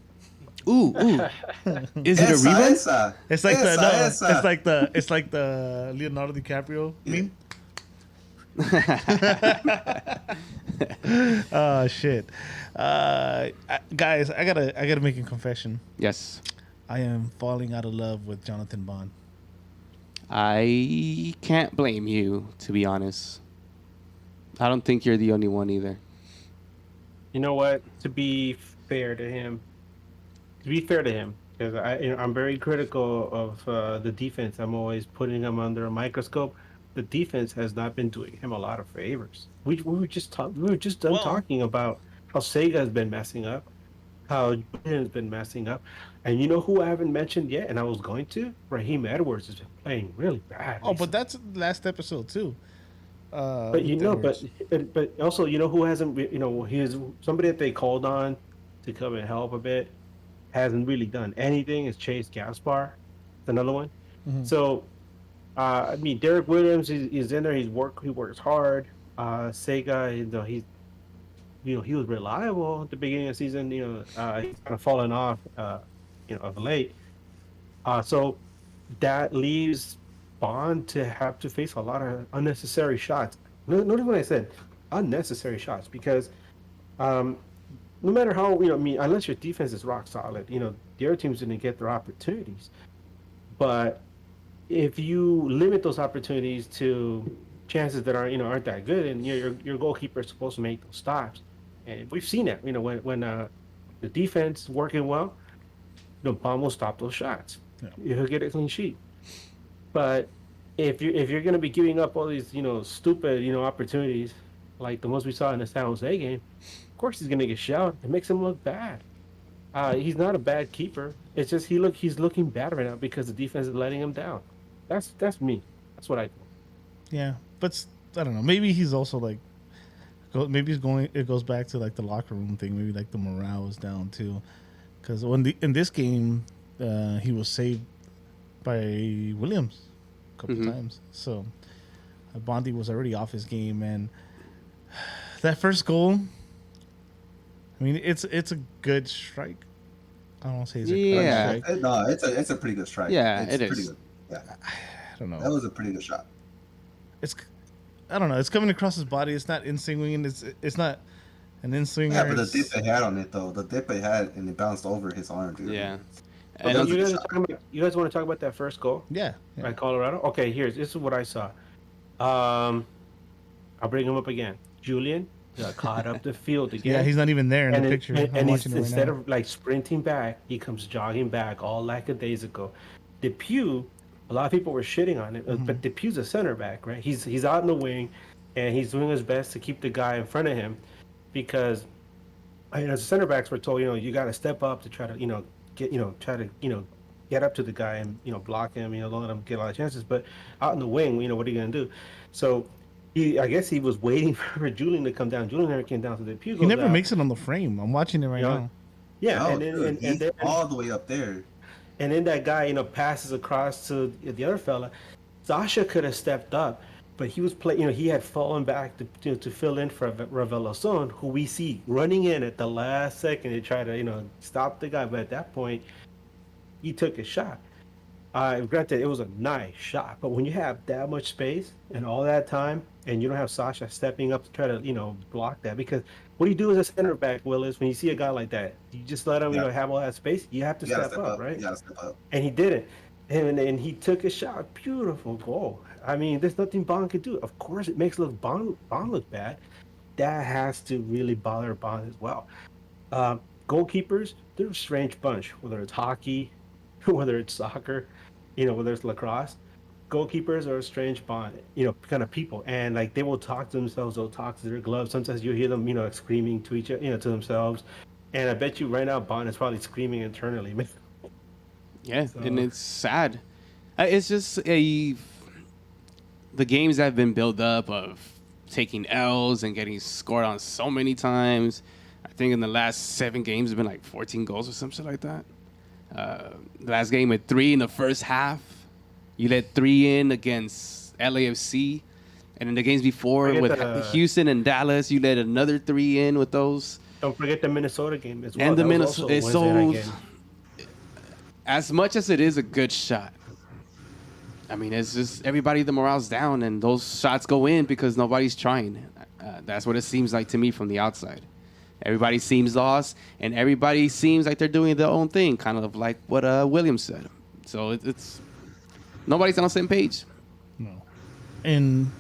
Ooh. Is it a rerun? Esa. It's like Esa. it's like the Leonardo DiCaprio meme. Oh shit, guys! I gotta make a confession. Yes. I am falling out of love with Jonathan Bond. I can't blame you, to be honest. I don't think you're the only one either. You know what? To be fair to him, because I'm very critical of the defense. I'm always putting him under a microscope. The defense has not been doing him a lot of favors. We were just done talking about how Sega has been messing up, how Julian's been messing up, and you know who I haven't mentioned yet, and I was going to. Raheem Edwards has been playing really bad. Oh, but that's last episode too. But but also who hasn't he is somebody that they called on to come and help a bit, hasn't really done anything. Is Chase Gaspar, another one. Mm-hmm. So I mean Derek Williams he's in there. He works hard. Sega he was reliable at the beginning of the season. He's kind of fallen off of late. So that leaves Bond to have to face a lot of unnecessary shots. Notice what I said, unnecessary shots, because no matter how unless your defense is rock solid, the other teams didn't get their opportunities. But if you limit those opportunities to chances that aren't that good, and your goalkeeper is supposed to make those stops, and we've seen that when the defense working well, Bond will stop those shots. Yeah. He'll get a clean sheet. But if you're gonna be giving up all these stupid opportunities like the ones we saw in the San Jose game, of course he's gonna get shelled. It makes him look bad. He's not a bad keeper. It's just he's looking bad right now because the defense is letting him down. That's me. That's what I think. Yeah, but I don't know. Maybe he's also like, maybe he's going. It goes back to like the locker room thing. Maybe like the morale is down too, because in this game, he was saved by Williams a couple times. So Bondi was already off his game, and that first goal. I mean, it's a good strike. I don't want to say it's a good strike. No, it's a pretty good strike. Yeah, it's it pretty is. good. Yeah, I don't know. that was a pretty good shot. I don't know. It's coming across his body. It's not in swinging. It's not an in swinger. Yeah, but the dip it had on it though. The dip it had, and it bounced over his arm, dude. Yeah. But And You guys want to talk about that first goal Yeah. by Colorado? Okay, this is what I saw. I'll bring him up again. Julian got caught up the field again. Yeah, he's not even there in the picture. I'm And watching it right instead now. of like sprinting back, he comes jogging back all lackadaisical. Depew, a lot of people were shitting on it, but Depu's a center back, right? He's out in the wing, and he's doing his best to keep the guy in front of him, because as center backs, we're told you got to step up to try to get up to the guy and block him, don't let him get a lot of chances. But out in the wing, what are you gonna do? So I guess he was waiting for Julian to come down. Julian never came down, so Depew goes He never out. makes it on the frame. I'm watching it right now. Yeah, No, and then, dude, he's then all the way up there. and then that guy, passes across to the other fella. Sasha could have stepped up, but he was he had fallen back to fill in for Revelason, who we see running in at the last second to try to stop the guy. But at that point, he took a shot. Granted, it was a nice shot, but when you have that much space and all that time, and you don't have Sasha stepping up to try to block that, because what do you do as a center back, Willis, when you see a guy like that? You just let him have all that space. You have to You gotta step up, right? You gotta step up. And he didn't. And he took a shot. Beautiful goal. I mean, there's nothing Bond could do. Of course, it makes Bond look bad. That has to really bother Bond as well. Goalkeepers, they're a strange bunch, whether it's hockey, whether it's soccer, whether it's lacrosse. Goalkeepers are a strange bond, kind of people. And like they will talk to themselves, they'll talk to their gloves. Sometimes you hear them, screaming to each other, to themselves. And I bet you right now Bond is probably screaming internally. Yeah, So- and it's sad. It's just the games that have been built up of taking L's and getting scored on so many times. I think in the last 7 games, it's been like 14 goals or some shit like that. The last game with 3 in the first half. You let 3 in against LAFC. And in the games before Forget with Houston and Dallas, you let another 3 in with those. Don't forget the Minnesota game as well. And the That was Minnesota, also a Wednesday night so game. as much as it is a good shot, I mean, it's just everybody, the morale's down, and those shots go in because nobody's trying. That's what it seems like to me from the outside. Everybody seems lost, and everybody seems like they're doing their own thing, kind of like what Williams said. So it's nobody's on the same page. No. And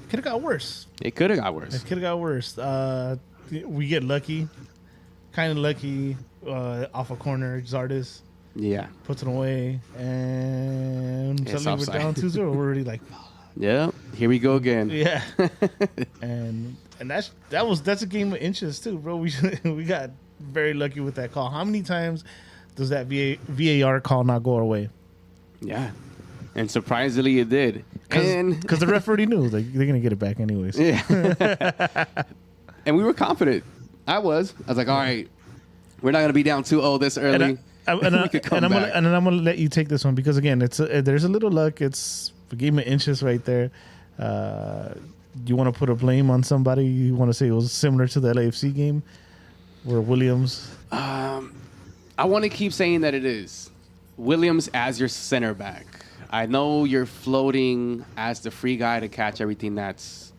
could have got worse. It could have got worse. It could have got worse. We get lucky, kind of lucky, off a corner. Zardes Yeah. puts it away, and It's suddenly we're offside. down 2-0. We're already like, Yeah. Here we go again. yeah. and that's a game of inches too, bro. We got very lucky with that call. How many times does that VAR call not go our way? Yeah. And surprisingly, it did. Because the ref already knew like they're gonna get it back anyways. Yeah. And we were confident. I was like, all right, we're not going to be down 2-0 this early. We could come back. I'm gonna let you take this one because again, there's a little luck. It's a game of inches right there. You want to put a blame on somebody? You want to say it was similar to the LAFC game where Williams? I want to keep saying that it is. Williams as your center back. I know you're floating as the free guy to catch everything that's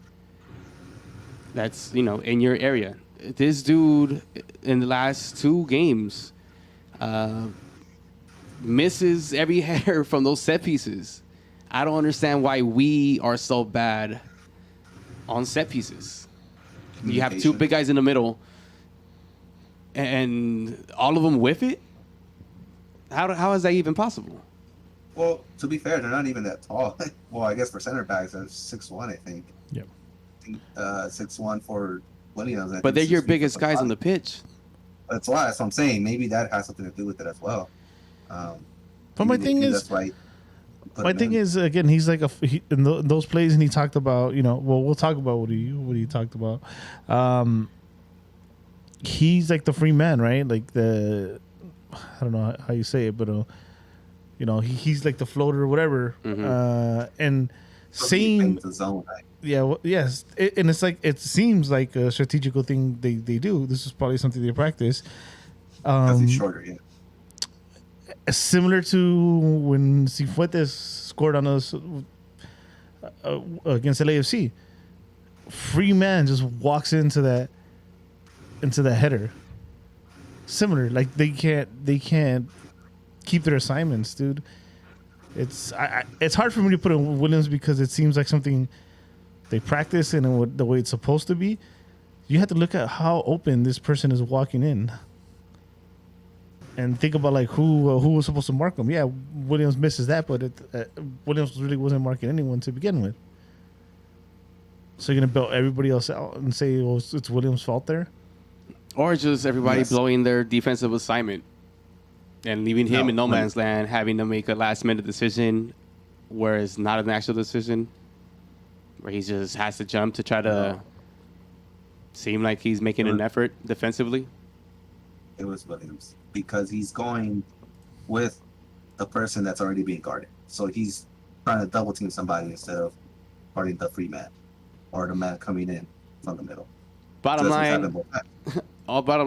in your area. This dude in the last 2 games misses every header from those set pieces. I don't understand why we are so bad on set pieces. You have 2 big guys in the middle, and all of them whiff it. How is that even possible? Well, to be fair, they're not even that tall. Well, I guess for center backs, they're 6'1", I think. Yep. I think 6'1" for Williams. I But think they're your 6 feet for biggest guys on Sabani. the pitch. That's why. That's what I'm saying. Maybe that has something to do with it as well. But my Maybe thing is, that's why. my thing is, again, he's like in those plays, and he talked about, well, we'll talk about what he talked about. He's like the free man, right? Like I don't know how you say it, but he's like the floater or whatever. And same, the zone, right? yeah, yes, and it's like it seems like a strategical thing they do. This is probably something they practice. Because he's shorter, yeah. Similar to when Cifuentes scored on us against LAFC. Free man just walks into that header. Similar, like they can't keep their assignments, dude. It's hard for me to put in Williams because it seems like something they practice and the way it's supposed to be. You have to look at how open this person is walking in. And think about like who was supposed to mark him. Yeah, Williams misses that, but Williams really wasn't marking anyone to begin with. So you're gonna bail everybody else out and say, "Well, it's Williams' fault there," Or just everybody Yes. blowing their defensive assignment and leaving him in no man's land, having to make a last-minute decision where it's not an actual decision, where he just has to jump to try to seem like he's making an effort defensively. It was Williams because he's going with the person that's already being guarded. So he's trying to double team somebody instead of guarding the free man or the man coming in from the middle. Bottom Just having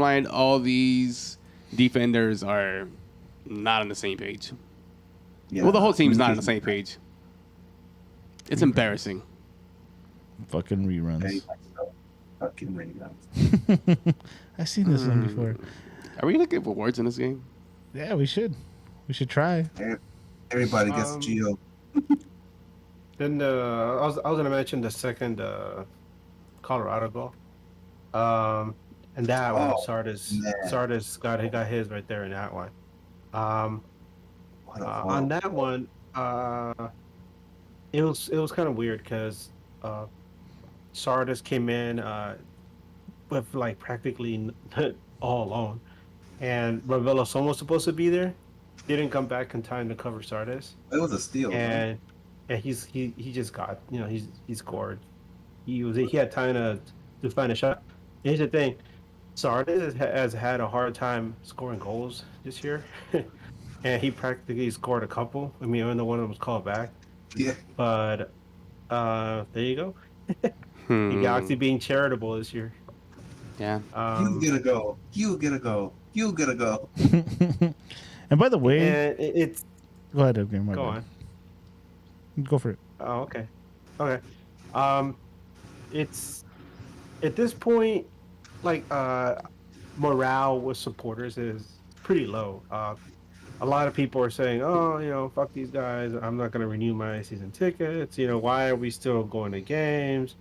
line, all these defenders are not on the same page. Yeah. Well, the whole team's not on the same page. It's embarrassing. Fucking reruns. Very much so. Fucking reruns. I've seen this one before. Are we gonna give awards in this game? Yeah, we should. We should try. Everybody gets Gio. Then I was gonna mention the second Colorado goal, and that one Sardis got his right there in that one. On that one, it was kind of weird because Sardis came in with like practically all alone, and Ravello was supposed to be there, didn't come back in time to cover Sardis. It was a steal. And he just got, he scored. He had time to find a shot. Here's the thing, Sardis has had a hard time scoring goals this year, and he practically scored a couple. I mean, even though one of them was called back. Yeah. But there you go. He actually being charitable this year. Yeah. You get a go. You get a go. You get a go. And by the way, And it's go ahead, okay, go on. Go for it. Oh, okay. Okay. It's at this point, like morale with supporters is pretty low. A lot of people are saying, "Oh, fuck these guys. I'm not going to renew my season tickets. Why are we still going to games?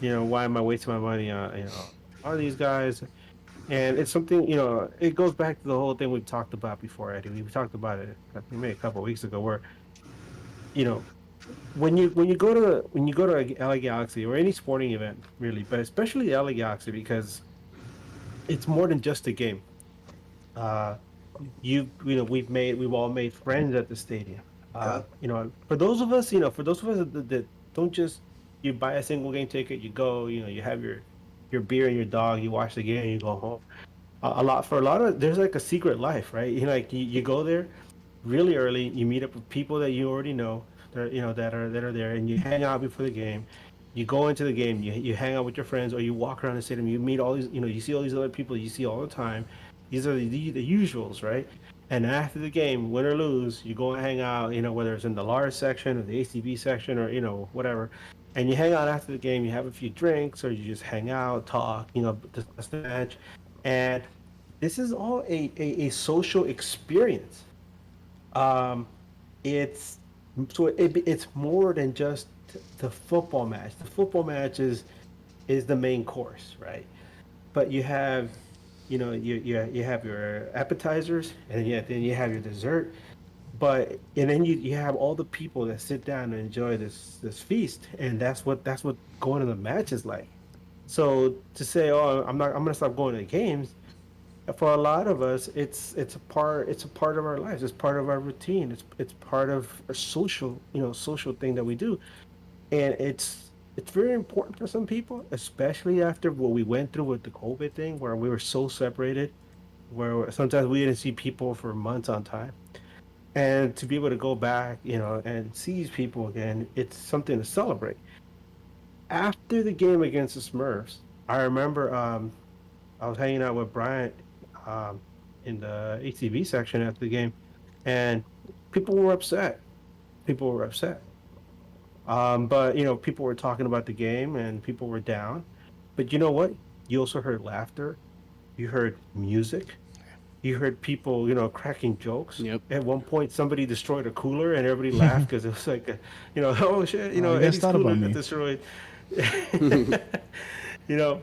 Why am I wasting my money on on these guys?" And it's something, it goes back to the whole thing we've talked about before, Eddie. We talked about it maybe a couple of weeks ago, where when you go to LA Galaxy or any sporting event, really, but especially LA Galaxy, because it's more than just a game. We've all made friends at the stadium. For those of us that don't just you buy a single game ticket, you go, you have your beer and your dog, you watch the game, and you go home. A lot of there's like a secret life, right? You go there really early, you meet up with people that you already know, that are there, and you hang out before the game. You go into the game, you hang out with your friends, or you walk around the stadium. You meet all these, you see all these other people you see all the time. These are the usuals, right? And after the game, win or lose, you go and hang out, whether it's in the large section or the ACB section or, whatever. And you hang out after the game, you have a few drinks, or you just hang out, talk, discuss the match. And this is all a social experience. It's more than just the football match. The football match is the main course, right? But you have, you have your appetizers, and then you have your dessert. But and then you have all the people that sit down and enjoy this feast, and that's what going to the match is like. So to say, oh, I'm gonna stop going to the games, for a lot of us, it's a part of our lives. It's part of our routine. It's part of a social thing that we do, and it's very important for some people, especially after what we went through with the COVID thing, where we were so separated, where sometimes we didn't see people for months on time, and to be able to go back, and see these people again, it's something to celebrate. After the game against the Smurfs, I remember I was hanging out with Bryant in the ATV section after the game, and people were upset. People were upset. But people were talking about the game, and people were down. But you know what? You also heard laughter. You heard music. You heard people, cracking jokes. Yep. At one point, somebody destroyed a cooler, and everybody laughed because it was like, oh shit, Oh, you guys Eddie's thought cooler about got me. destroyed.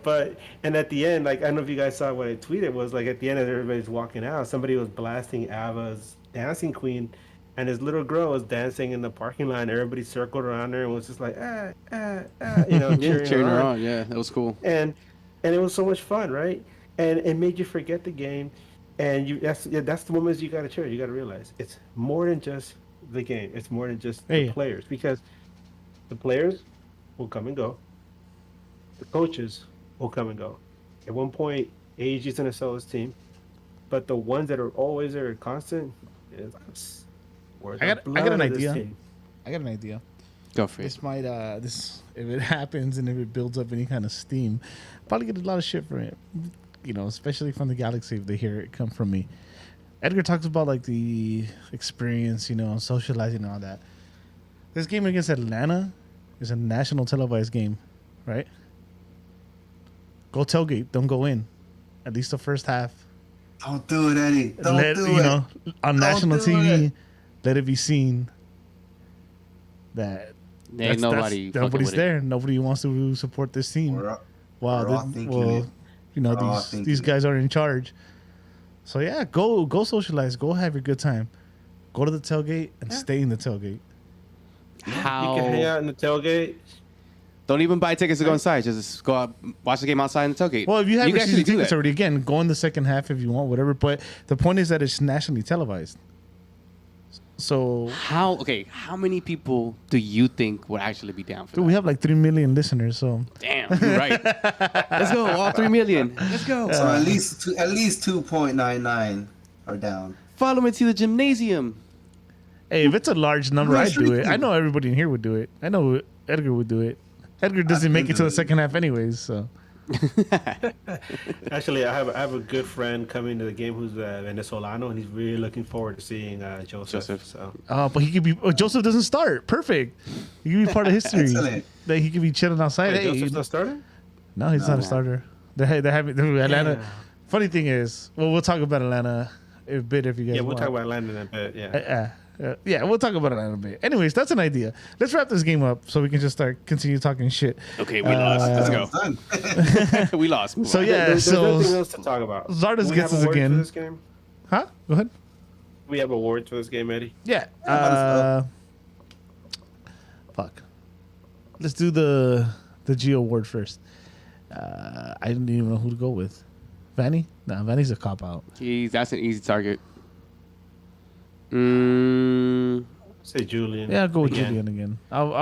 But and at the end, like, I don't know if you guys saw what I tweeted, was like at the end as everybody's walking out, somebody was blasting Ava's Dancing Queen, and his little girl was dancing in the parking lot, and everybody circled around her and was just like Yeah, cheering her on. Yeah, that was cool. And it was so much fun, right? And it made you forget the game, and that's the moments you got to cherish. You got to realize it's more than just the game. It's more than just the Hey. players, because the players will come and go. The coaches will come and go. At one point, AG is going to sell his team, but the ones that are always there, constant, is us. We're the I got blood an of this idea. team. I got an idea. Go for it. This might this if it happens and if it builds up any kind of steam, probably get a lot of shit from it. Especially from the Galaxy if they hear it come from me. Edgar talks about like the experience, socializing and all that. This game against Atlanta is a national televised game, right? Go tailgate, don't go in. At least the first half. Don't do it, Eddie. Don't Let do it. on Don't national do TV. it. Let it be seen that Ain't nobody fucking nobody's with it. there. Nobody wants to support this team. We're Wow, all thinking it. We're all these thinking guys it. are in charge. So yeah, go socialize, go have your good time. Go to the tailgate and stay in the tailgate. You can hang How? out in the tailgate. Don't even buy tickets to go inside. Just go out, watch the game outside in the tailgate. Well, if you have your can season actually do tickets that. already, again, go in the second half if you want, whatever. But the point is that it's nationally televised. So, How? Okay, how many people do you think would actually be down for dude, that? we have like 3 million listeners. So Damn, you're right. Let's go, all 3 million. Let's go. So at least 2.99 are down. Follow me to the gymnasium. hey, if it's a large number, I'd do it. Restricted. I know everybody in here would do it. I know Edgar would do it. Edgar doesn't make it to the second half anyways. So Actually, I have a good friend coming to the game who's Venezolano, and he's really looking forward to seeing Joseph. So but he could be. Joseph doesn't start. Perfect. He could be part of history. Excellent. That he could be chilling outside. wait, Hey, Joseph's not starting? no, he's not a No. starter. They're having Atlanta. Damn. Funny thing is, well, we'll talk about Atlanta a bit if you guys Yeah, we'll want. talk about Atlanta in a bit. Yeah. Yeah, we'll talk about Atlanta a bit. Anyways, that's an idea. Let's wrap this game up so we can just continue talking shit. Okay, we lost. Let's go. Done. We lost. Move So on. yeah, There's so nothing else to talk about. Zardes Do we gets have us awards again. For this game? Huh? Go ahead. We have awards for this game, Eddie. Yeah. Yeah, Fuck. Let's do the Geo award first. I didn't even know who to go with. Vanny? Nah, Vanny's a cop out. That's an easy target. Say Julian. Yeah, I'll go with again. Julian again. I'll Damn,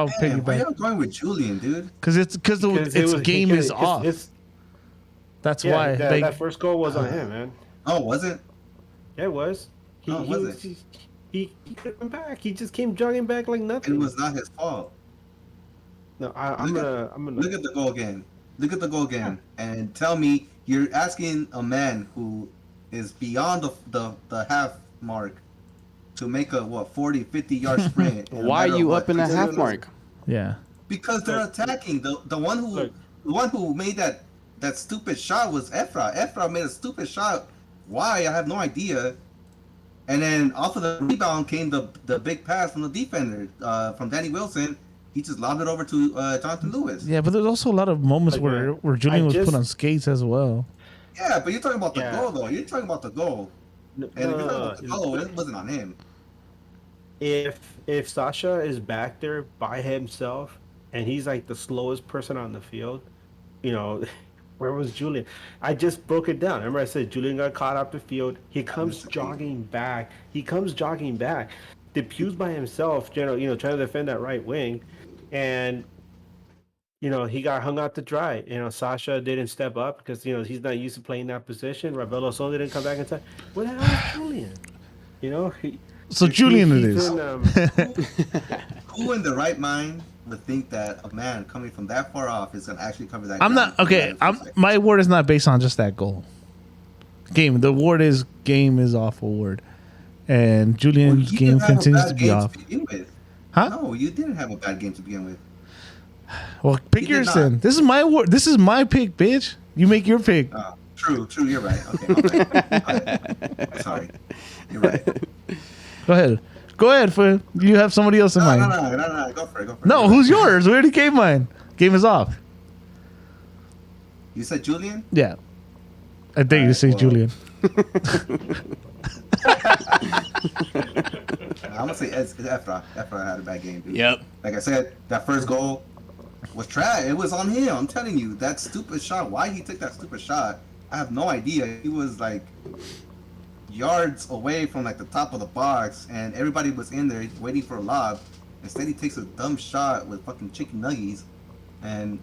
why piggyback y'all going with Julian, dude? because Because it its was- game because is off. That's yeah, why. that first goal was on him, man. Oh, was it? Yeah, it was. Was it? He came back. He just came jogging back like nothing. It was not his fault. No, I'm Look gonna. Look at the goal again. Look at the goal again, and tell me you're asking a man who is beyond the half mark to make a 40, 50-yard sprint. in a Why are matter you of, up in the 2 half seconds? mark? Yeah. Because they're attacking. The one who made that stupid shot was Efra. Efra made a stupid shot. Why? I have no idea. And then off of the rebound came the big pass from the defender, from Danny Wilson. He just lobbed it over to Jonathan Lewis. Yeah, but there's also a lot of moments Like, where Julian I was just- put on skates as well. Yeah, but you're talking about the Yeah. goal, though. You're talking about the goal. No, And if you're talking no, about the goal, it wasn't on him. if Sasha is back there by himself and he's like the slowest person on the field, you know, where was Julian? I just broke it down. Remember I said Julian got caught off the field. He comes jogging back. Depue's by himself, trying to defend that right wing, and he got hung out to dry. Sasha didn't step up because he's not used to playing that position. Ravelo Sol didn't come back and say, "What the hell is Julian?" So Julian it is. Who in the right mind would think that a man coming from that far off is gonna actually cover that? I'm not okay. My award is not based on just that goal. The award is game is off award, and Julian's game continues to be off. Huh? No, you didn't have a bad game to begin with. Well, pick yours then. This is my award. This is my pick, bitch. You make your pick. True. You're right. Okay, my sorry. You're right. Go ahead, fool. You have somebody else in mind. No. Go for it. No, who's yours? We already gave mine. Game is off. You said Julian? Yeah. I think you say Julian. I'm gonna say it's Efra. Efra had a bad game, dude. Yep. Like I said, that first goal was trash. It was on him. I'm telling you, that stupid shot. Why he took that stupid shot? I have no idea. He was like yards away from like the top of the box, and everybody was in there waiting for a lob. Instead, he takes a dumb shot with fucking chicken nuggies, and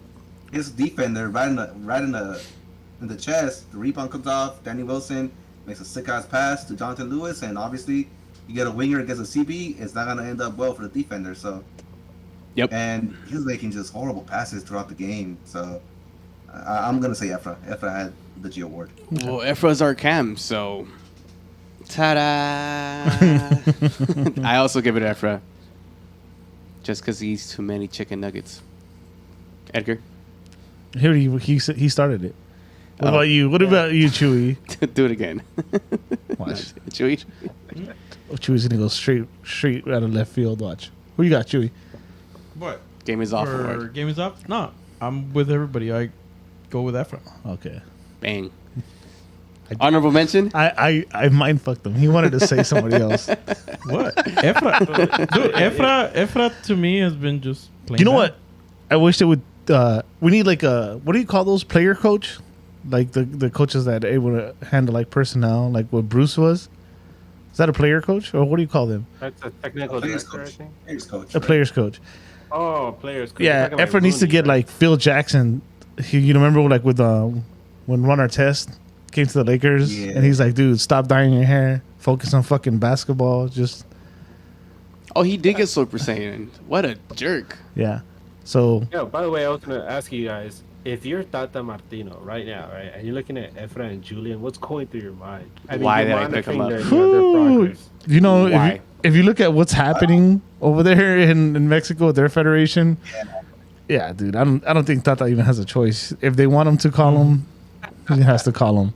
his defender right in the chest. The rebound comes off. Danny Wilson makes a sick ass pass to Jonathan Lewis, and obviously, you get a winger against a CB. It's not gonna end up well for the defender. So, yep. And he was making just horrible passes throughout the game. So, I'm gonna say Efra. Efra had the G award. Well, Efra's our cam, so ta-da! I also give it Efra, just because he eats too many chicken nuggets. Edgar? Here he started it. What about you? What about you, Chewy? Do it again. Watch. Chewy? Chewy's gonna go straight out of left field. Watch. Who you got, Chewy? What? Game is off. Game is off? No, I'm with everybody. I go with Efra. Okay. Bang. Honorable mention? I mind fucked him. He wanted to say somebody else. What? Efra. Dude, Efra to me has been just playing. You know what? I wish they would. We need like a, what do you call those, player coach? Like the coaches that are able to handle like personnel, like what Bruce was. Is that a player coach, or what do you call them? That's a technical director, I think. Players coach. A players coach. Oh, players coach. Yeah, Efra needs to get like Phil Jackson. You remember like with when Ron Artest came to the Lakers, and he's like, dude, stop dyeing your hair, focus on fucking basketball. Just Oh, he did get Super Saiyan. What a jerk. yeah. So Yeah, by the way, I was gonna ask you guys, if you're Tata Martino right now, right, and you're looking at Efra and Julian, what's going through your mind? Why you're did I pick 'em monitoring up? their progress. you know, Why? if you look at what's happening over there in Mexico with their federation, yeah, dude, I don't think Tata even has a choice. If they want him to call him, he has to call him.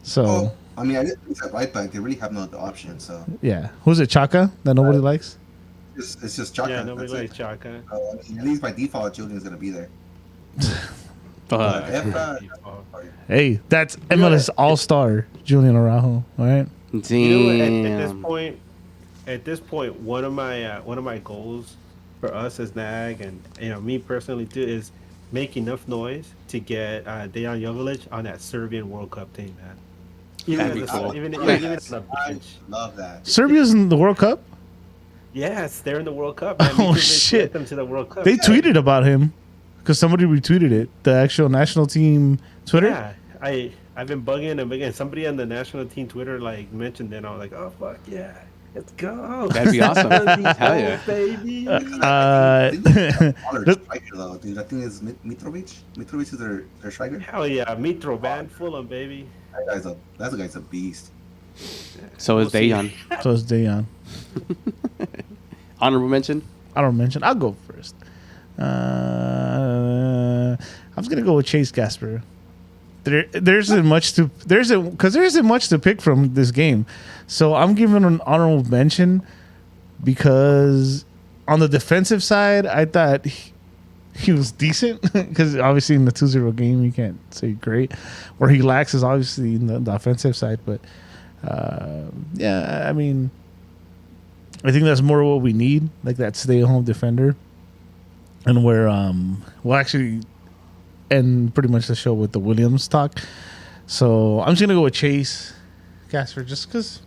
So Well, I mean, I didn't think that right back. They really have no other option. So yeah, who's it? Chaka that nobody likes. it's just Chaka. Yeah, nobody That's likes it. Chaka. I mean, at least by default, Julian's gonna be there. Fuck. Efra, Hey, that's MLS All-Star Julian Araujo, all right? Damn. You know what, at this point, one of my goals for us as NAG and me personally too is make enough noise to get Dejan Jovic on that Serbian World Cup team, man. That'd be cool. Even on the I bench. love that. Serbia's in the World Cup? Yes, they're in the World Cup. Man. Oh, They shit. sent them to the World Cup. They tweeted about him because somebody retweeted it. The actual national team Twitter. Yeah, I've been bugging them again. Somebody on the national team Twitter like mentioned it. And I was like, oh fuck yeah, let's go. That'd be awesome. Hell yeah. baby. Baller striker though, dude. I think it's Mitrovic. Mitrovic is their striker. Hell yeah, Mitro band, Fulham baby. That guy's a beast. So is We'll see. Dejan. So it's Dejan. Honorable mention? I don't mention. I'll go first. I was gonna go with Chase Gasper. There isn't much to pick from this game, so I'm giving an honorable mention because on the defensive side, I thought he was decent because obviously in the 2-0 game you can't say great. Where he lacks is obviously in the offensive side, but yeah, I mean, I think that's more what we need, like that stay-at-home defender, and where we'll actually end pretty much the show with the Williams talk. So I'm just gonna go with Chase Gasper, just because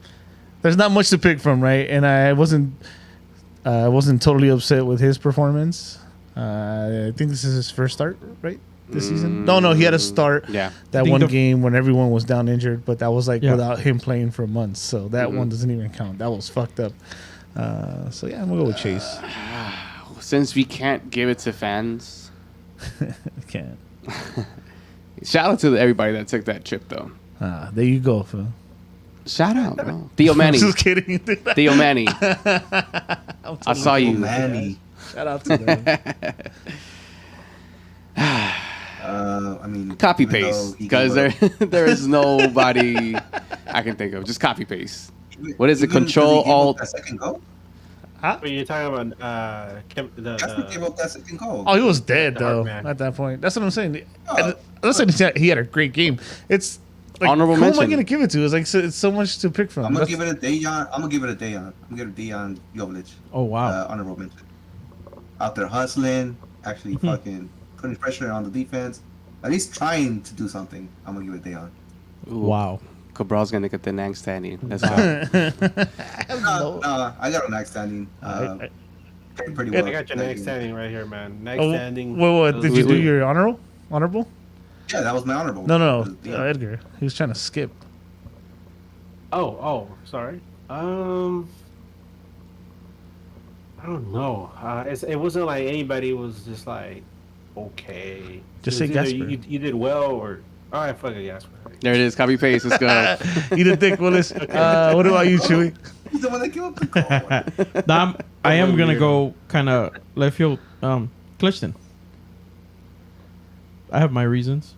there's not much to pick from, right? And I wasn't totally upset with his performance. I think this is his first start, right? This season? No, he had a start. Yeah. That one game when everyone was down injured, but that was like Yeah. without him playing for months. So that one doesn't even count. That was fucked up. So yeah, I'm gonna go with Chase. Since we can't give it to fans, I can't. shout out to everybody that took that trip, though. There you go, Phil. Shout out, bro. Theo Manny. Just kidding. Theo Manny. I saw you. Manny. Shout out to them. I mean, Copy even though paste, he because gave up- there is nobody I can think of. Just copy paste. What is it? even 'cause he Control gave up Alt. that second goal. But you're talking about Gasper gave up that second goal. Oh, he was dead The though hard man. at that point. That's what I'm saying. Oh. I'm saying he had a great game. It's like, Honorable who am I mention. gonna give it to? It's like it's so much to pick from. I'm gonna That's- give it a Dejan. I'm gonna give it a Dejan. I'm gonna give it a Dejan Jovic. Oh wow. Honorable mention. Out there hustling, actually fucking putting pressure on the defense. At least trying to do something. I'm gonna give it a Dejan. Ooh, Wow. Cabral's gonna get the nang standing. Let's go. No, I got a next standing. Pretty well. I got your next standing right here, man. Next Oh, standing. what did you do? we- Your honorable? Yeah, that was my honorable. No, It was Dejan. Edgar. He was trying to skip. Oh, sorry. I don't know. It wasn't like anybody was just like, okay. Just It was say either Gasper. You did well, or all right, fuck it, Gasper. There it is. Copy paste. Let's go. Eat a dick, Willis. What about you, Chewy? He's the one that gave up the goal. Now, I am gonna weird. go kind of left field. Clifton. I have my reasons.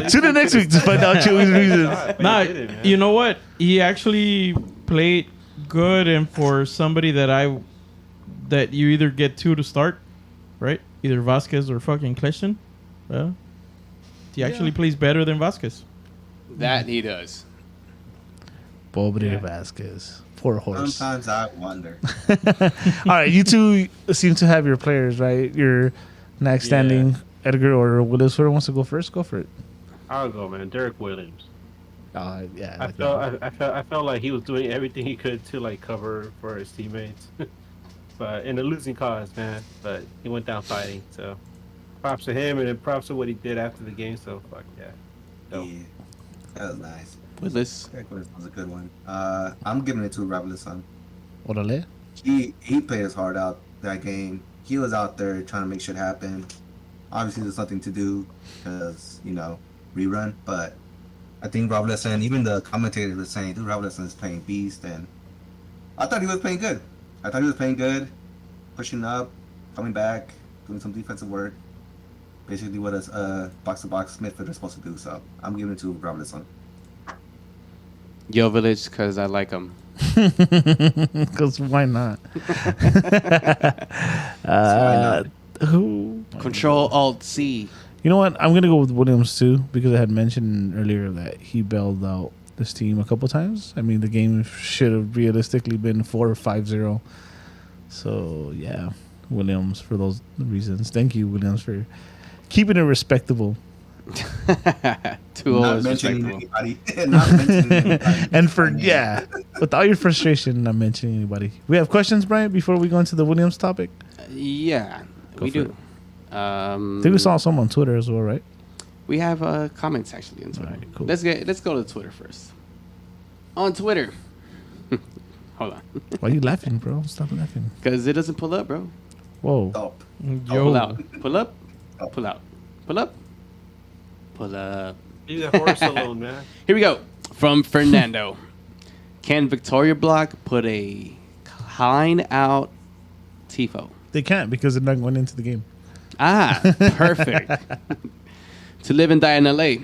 Tune in next week to find out Chewy's reasons. Nah, you know what? He actually played good, and for somebody that you either get two to start, right? Either Vasquez or fucking Clifton. Well, he actually plays better than Vasquez. That he does. Pobre Vasquez. Poor horse. Sometimes I wonder. All right, you two seem to have your players, right? Your next standing, Edgar or Willis. Whoever wants to go first, go for it. I'll go, man. Derek Williams. Yeah. I felt like he was doing everything he could to like cover for his teammates, but in a losing cause, man. But he went down fighting, so props to him, and then props to what he did after the game. So fuck yeah. Dope. Yeah, that was nice. Willis. Derek Willis was a good one. I'm giving it to Robinson. Orale. He played his heart out that game. He was out there trying to make shit happen. Obviously, there's nothing to do because rerun. But I think Rob Lesson, even the commentators were saying, dude, Rob Lesson is playing beast, and I thought he was playing good. Pushing up, coming back, doing some defensive work. Basically, what a box-to-box midfielder is supposed to do. So I'm giving it to Rob Lesson. Yo Village, because I like him. Because why not? Who? Control Alt C. You know what? I'm gonna go with Williams too because I had mentioned earlier that he bailed out this team a couple times. I mean, the game should have realistically been 4 or 5-0. So yeah, Williams for those reasons. Thank you, Williams, for keeping it respectable. 2-0 Not is mentioning respectable. anybody. Not mentioning anybody. And for with all your frustration, not mentioning anybody. We have questions, Brian, before we go into the Williams topic. Yeah, Go we for do. I think we saw some on Twitter as well, right? We have comments actually on Twitter. Alright, cool. Let's go to Twitter first. On Twitter. Hold on. Why are you laughing, bro? Stop laughing. Because it doesn't pull up, bro. Whoa. Stop. Pull out. Pull up. Pull out. Pull up. Pull up. Leave the horse alone, man. Here we go. From Fernando. Can Victoria Block put a line out tifo? They can't because they're not going into the game. Ah, perfect. To live and die in LA.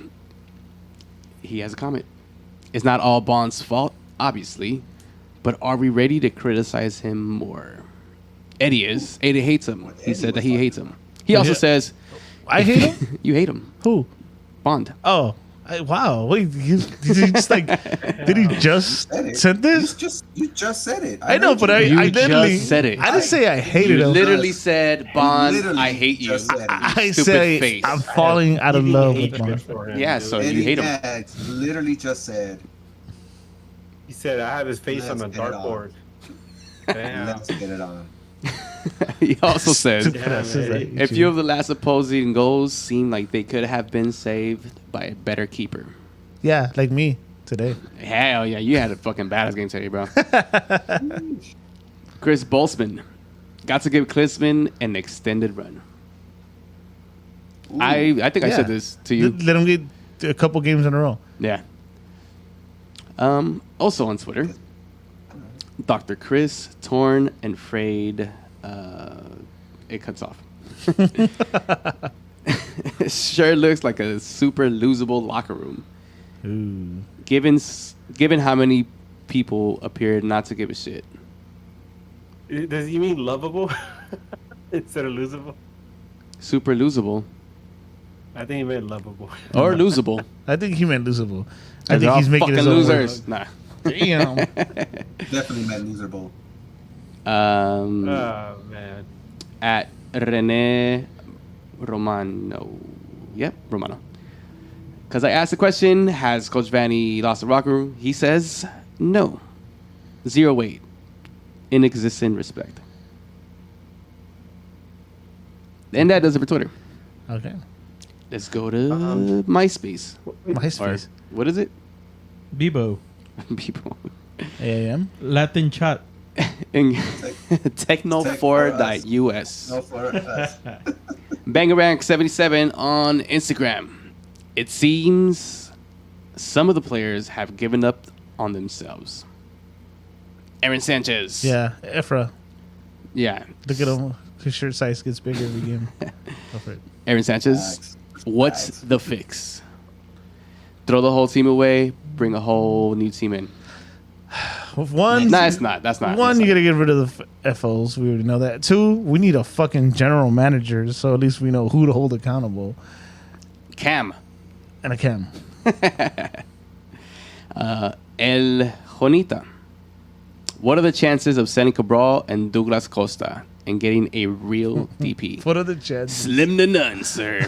He has a comment. It's not all Bond's fault, obviously, but are we ready to criticize him more? Eddie is. Eddie hates him. He said that he hates him. He also says, I hate him? you hate him. Who? Bond. Oh, Wow. Wait, did he just like? Did he just Said it. send this? You just said it. I know, heard but you. You I literally just said it. I didn't say I hated You him. literally said, Bond, literally I hate you. just said it. I Stupid say face. I'm falling out of Heating love with hatred Bond. for him, Yeah, dude. so Eddie you hate him. Max literally just said, He said, "I have his face on the Let's get it on. dartboard." Damn. "Let's get it on." He also said, Stupid Yeah, asses, man. I hate a you. few of the last opposing goals seemed like they could have been saved by a better keeper. Yeah, like me today. Hell yeah, you had a fucking badass game today, bro. Chris Boltzmann got to give Klinsmann an extended run. Ooh. I think I Yeah. said this to you. Let him get a couple games in a row. Yeah. Also on Twitter, Dr. Chris, Torn, and Frayed. It cuts off. Sure looks like a super losable locker room. Ooh. Given how many people appeared not to give a shit. Does he mean lovable instead of losable? Super losable I think he meant lovable. or losable. I think he meant losable. I They're think all he's making fucking his own losers. Nah. words. Damn. Definitely meant loser bowl. Oh man. At Rene Romano. Yep, Romano. Because I asked the question, has Coach Vanny lost the locker room? He says, no. 0 weight. Inexistent respect. And that does it for Twitter. Okay. Let's go to MySpace. MySpace. Or, what is it? Bebo. People. AAM. Latin chat. In Techno4.us. No for us. Bangarang77 on Instagram. It seems some of the players have given up on themselves. Aaron Sanchez. Yeah. Efra. Yeah. Look at him. His shirt size gets bigger every game. Go for it. Aaron Sanchez. Facts. What's Facts. the fix? Throw the whole team away, bring a whole new team in. One. No, it's not. That's not. One, that's you not. gotta get rid of the FOs. We already know that. Two, we need a fucking general manager, so at least we know who to hold accountable. Cam. And a cam. El Jonita. What are the chances of sending Cabral and Douglas Costa and getting a real DP? What are the chances? Slim to none, sir.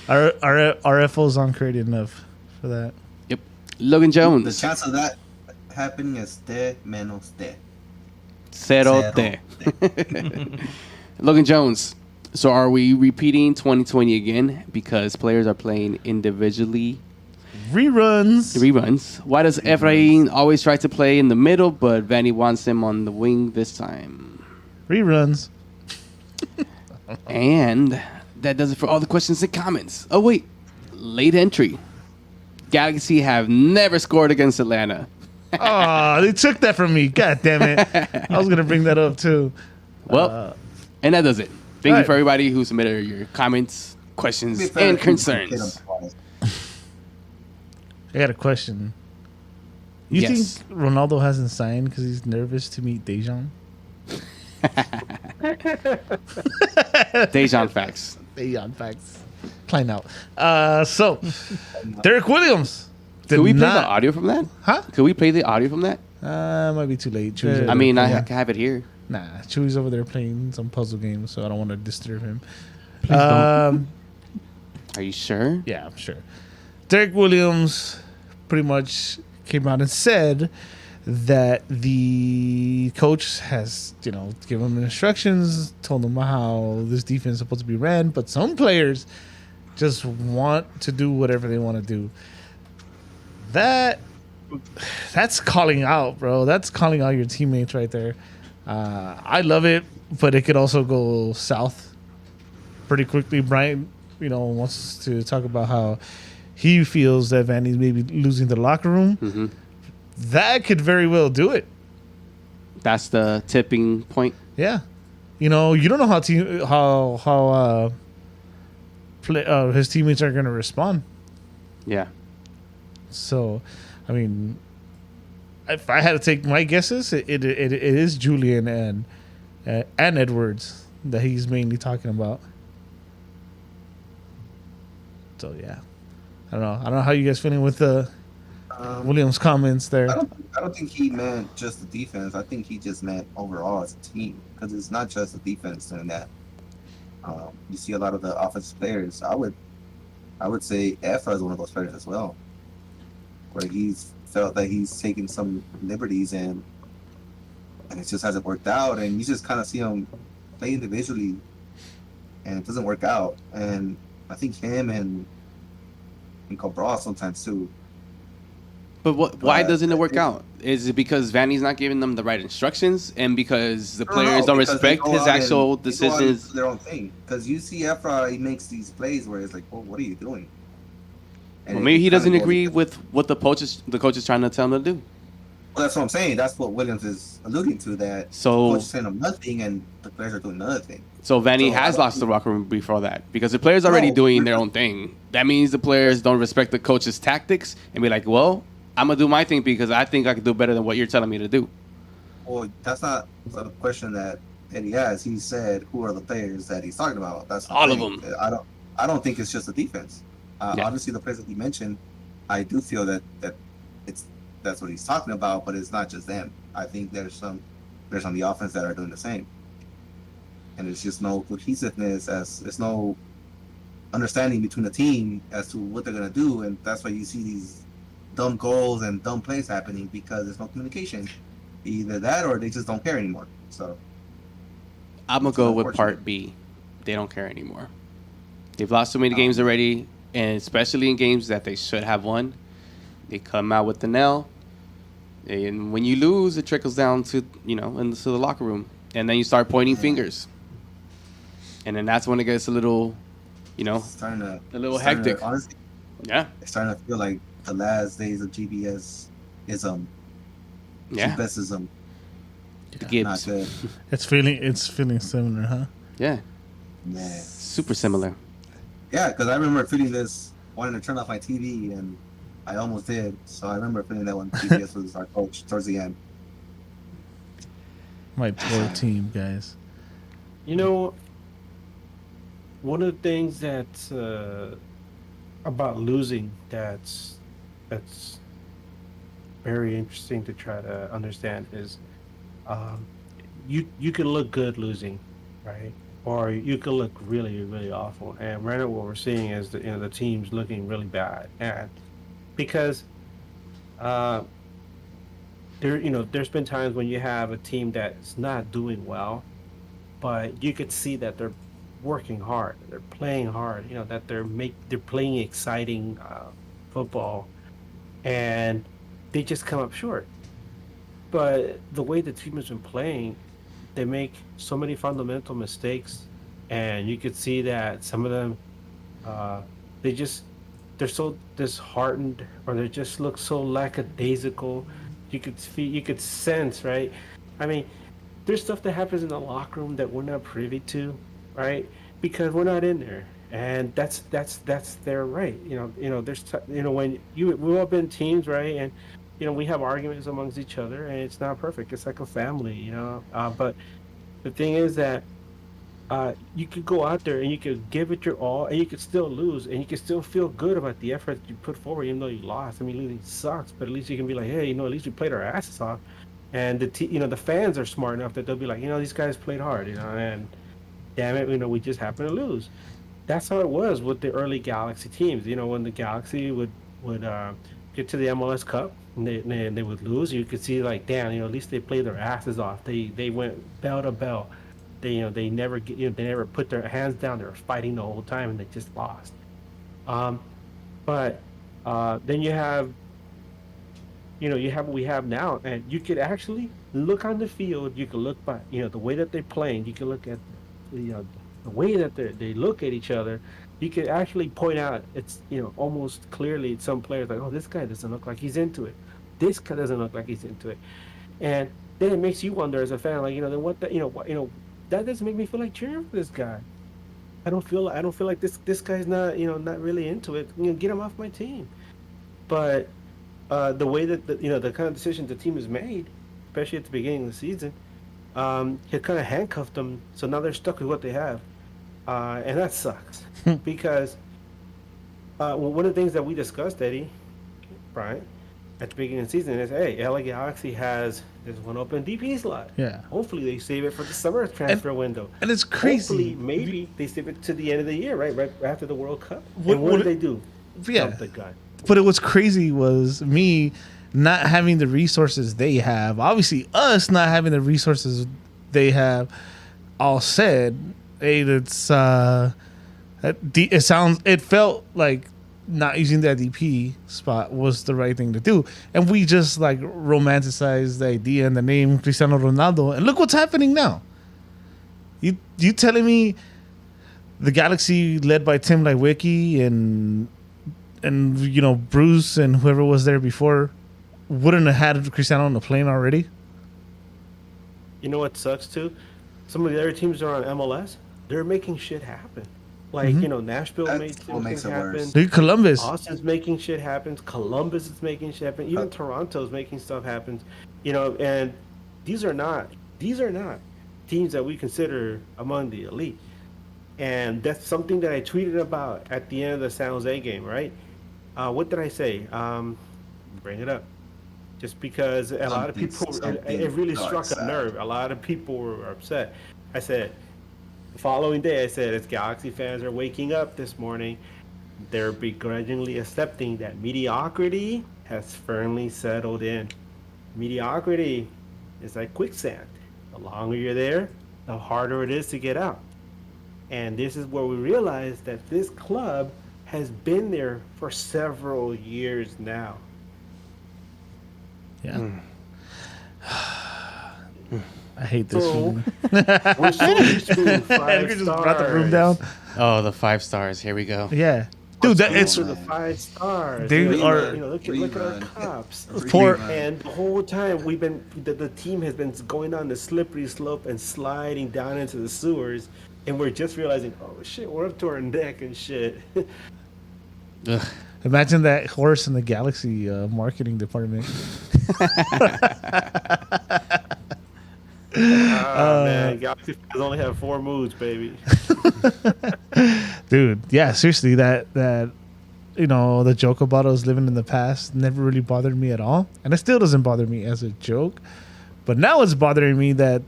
Our FOs aren't creative enough for that. Yep. Logan The Jones. chance of that happening is de menos de. Cero te. Logan Jones. So are we repeating 2020 again because players are playing individually? Reruns. Reruns. Why does Efrain always try to play in the middle, but Vanny wants him on the wing this time? Reruns. And that does it for all the questions and comments. Oh, wait. Late entry. Galaxy have never scored against Atlanta. Oh, they took that from me. God damn it. I was gonna bring that up too. Well, and that does it. Thank you right. for everybody who submitted your comments, questions, and concerns. I got a question. You Yes. think Ronaldo hasn't signed because he's nervous to meet Dejan? Dejan facts. Dejan facts. Klein out. So, Derek Williams. Could we play the audio from that? Huh? Could we play the audio from that? Might be too late. Chewy's Yeah. over I mean, there I playing- can have it here. Nah, Chewy's over there playing some puzzle games, so I don't want to disturb him. Please don't. Are you sure? Yeah, I'm sure. Derek Williams pretty much came out and said that the coach has, given him instructions, told him how this defense is supposed to be ran, but some players just want to do whatever they want to do. That's calling out, bro. That's calling out your teammates right there. I love it, but it could also go south pretty quickly. Brian, wants to talk about how he feels that Vanny's maybe losing the locker room. Mm-hmm. That could very well do it. That's the tipping point. Yeah, you don't know how his teammates are going to respond. Yeah. So, I mean, if I had to take my guesses, it is Julian and Edwards that he's mainly talking about. So yeah, I don't know how you guys feeling with the Williams comments I there. don't. I don't think he meant just the defense. I think he just meant overall as a team because it's not just the defense doing that. You see a lot of the offensive players. I would say Efra is one of those players as well, where he's felt that he's taken some liberties and it just hasn't worked out. And you just kind of see him play individually, and it doesn't work out. And I think him and Cabral sometimes too. But why doesn't it I work think- out? Is it because Vanny's not giving them the right instructions, and because the No, players don't because they respect go his out and actual they go out and decisions? do their own thing. Because you see Efra, he makes these plays where it's like, well, what are you doing? And Well, it maybe he kinda doesn't goes agree against- with what the coach is trying to tell him to do. Well, that's what I'm saying. That's what Williams is alluding to. That So- the coach is saying them nothing, and the players are doing another thing. So Vanny So I has don't lost the think- locker room before that because the players are already No, doing we're their not- own thing. That means the players don't respect the coach's tactics and be like, "Well, I'm gonna do my thing because I think I can do better than what you're telling me to do." Well, that's not the question that Eddie has. He said, "Who are the players that he's talking about?" That's the All of thing. them. I don't think it's just the defense. Yeah. Obviously, the players that he mentioned, I do feel that that's what he's talking about. But it's not just them. I think there's some on the offense that are doing the same, and it's just no cohesiveness. As there's no understanding between the team as to what they're gonna do, and that's why you see these dumb goals and dumb plays happening because there's no communication. Either that or they just don't care anymore. So I'm gonna It's go with unfortunate. part B. They don't care anymore. They've lost so many games already, and especially in games that they should have won, they come out with the nail. And when you lose, it trickles down to into the locker room, and then you start pointing fingers, and then that's when it gets a little, it's starting to a little it's starting to- hectic. honestly, Yeah, it's starting to feel like the last days of GBS ism. yeah. GBSism. The Not Gibbs. good. It's feeling similar, huh? Yeah, Man. super similar. Yeah, because I remember feeling this, wanting to turn off my TV, and I almost did. So I remember feeling that when GBS was our coach towards the end. My poor team, guys. You know, one of the things that's about losing that's very interesting to try to understand is you can look good losing, right? Or you could look really, really awful. And right now what we're seeing is the team's looking really bad. And because there's been times when you have a team that's not doing well, but you could see that they're working hard, they're playing hard, that they're playing exciting football, and they just come up short. But the way the team has been playing, they make so many fundamental mistakes, and you could see that some of them, they're so disheartened, or they just look so lackadaisical. You could sense, right? I mean, there's stuff that happens in the locker room that we're not privy to, right? Because we're not in there, and that's their right. When we've all been teams, right? And we have arguments amongst each other, and it's not perfect. It's like a family, but the thing is that you could go out there and you could give it your all, and you could still lose, and you could still feel good about the effort you put forward, even though you lost. I mean, losing sucks, but at least you can be like, hey, at least we played our asses off, and the fans are smart enough that they'll be like, these guys played hard, and damn it, we just happened to lose. That's how it was with the early Galaxy teams. When the Galaxy would get to the MLS Cup and they would lose, you could see like, damn, at least they played their asses off. They went bell to bell. They never they never put their hands down. They were fighting the whole time, and they just lost. But then you have what we have now, and you could actually look on the field. You can look by the way that they're playing. You can look at the way that they look at each other. You could actually point out it's almost clearly some players like, oh, this guy doesn't look like he's into it. This guy doesn't look like he's into it, and then it makes you wonder as a fan, like then what that doesn't make me feel like cheering for this guy. I don't feel like this guy's not not really into it. Get him off my team. But the way that the kind of decisions the team has made, especially at the beginning of the season, it kind of handcuffed them. So now they're stuck with what they have, and that sucks because well, one of the things that we discussed, Eddie, Brian, at the beginning of the season is, hey, LA Galaxy has this one open DP slot. Yeah. Hopefully they save it for the summer transfer window. And it's crazy. Hopefully, maybe they save it to the end of the year, right after the World Cup. What- And what what- do they do? Yeah. Jump the gun. But it was crazy was me not having the resources they have. Obviously, us not having the resources they have. All said, hey, it felt like not using that DP spot was the right thing to do, and we just like romanticized the idea and the name Cristiano Ronaldo, and look what's happening now. You telling me the Galaxy led by Tim Leiweke and Bruce and whoever was there before wouldn't have had Cristiano on the plane already? You know what sucks too? Some of the other teams are on MLS. They're making shit happen. Like, Nashville That's made what makes things it happen. worse. Look at Columbus. Austin's making shit happen. Columbus is making shit happen. Even Toronto's making stuff happen. And these are not teams that we consider among the elite. And that's something that I tweeted about at the end of the San Jose game, right? What did I say? Bring it up. Just because a lot of people, it really struck a nerve. A lot of people were upset. I said, the following day, I said, as Galaxy fans are waking up this morning, they're begrudgingly accepting that mediocrity has firmly settled in. Mediocrity is like quicksand. The longer you're there, the harder it is to get out. And this is where we realize that this club has been there for several years now. Yeah. I hate this. So, room. we're so used to 5 Edgar just brought the room down. Oh, the 5 stars. Here we go. Yeah, dude, that it's to the 5 stars. They are- look at our cops. poor. And the whole time the team has been going on the slippery slope and sliding down into the sewers, and we're just realizing, oh shit, we're up to our neck and shit. Ugh. Imagine that horse in the Galaxy marketing department. Man, Galaxy fans only have 4 moods, baby. Dude, yeah, seriously, that the joke about us living in the past never really bothered me at all, and it still doesn't bother me as a joke. But now it's bothering me that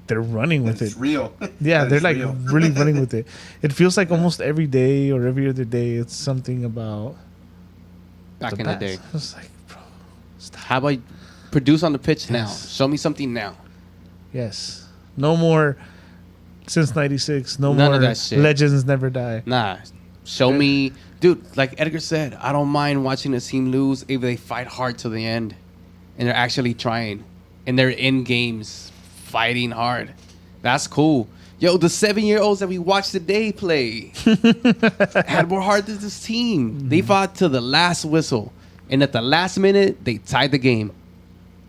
they're running with It's it. real. Yeah, That they're is like real. really running with it. It feels like almost every day or every other day, it's something about Back in the day. It's like, bro, stop. How about produce on the pitch now? Yes. Show me something now. Yes, no more. Since '96, no None more of that shit. legends never die. Nah. Show me. Dude, like Edgar said, I don't mind watching a team lose if they fight hard to the end. And they're actually trying. And they're in games fighting hard. That's cool. Yo, the 7-year-olds that we watched today play had more heart than this team. They fought to the last whistle. And at the last minute, they tied the game.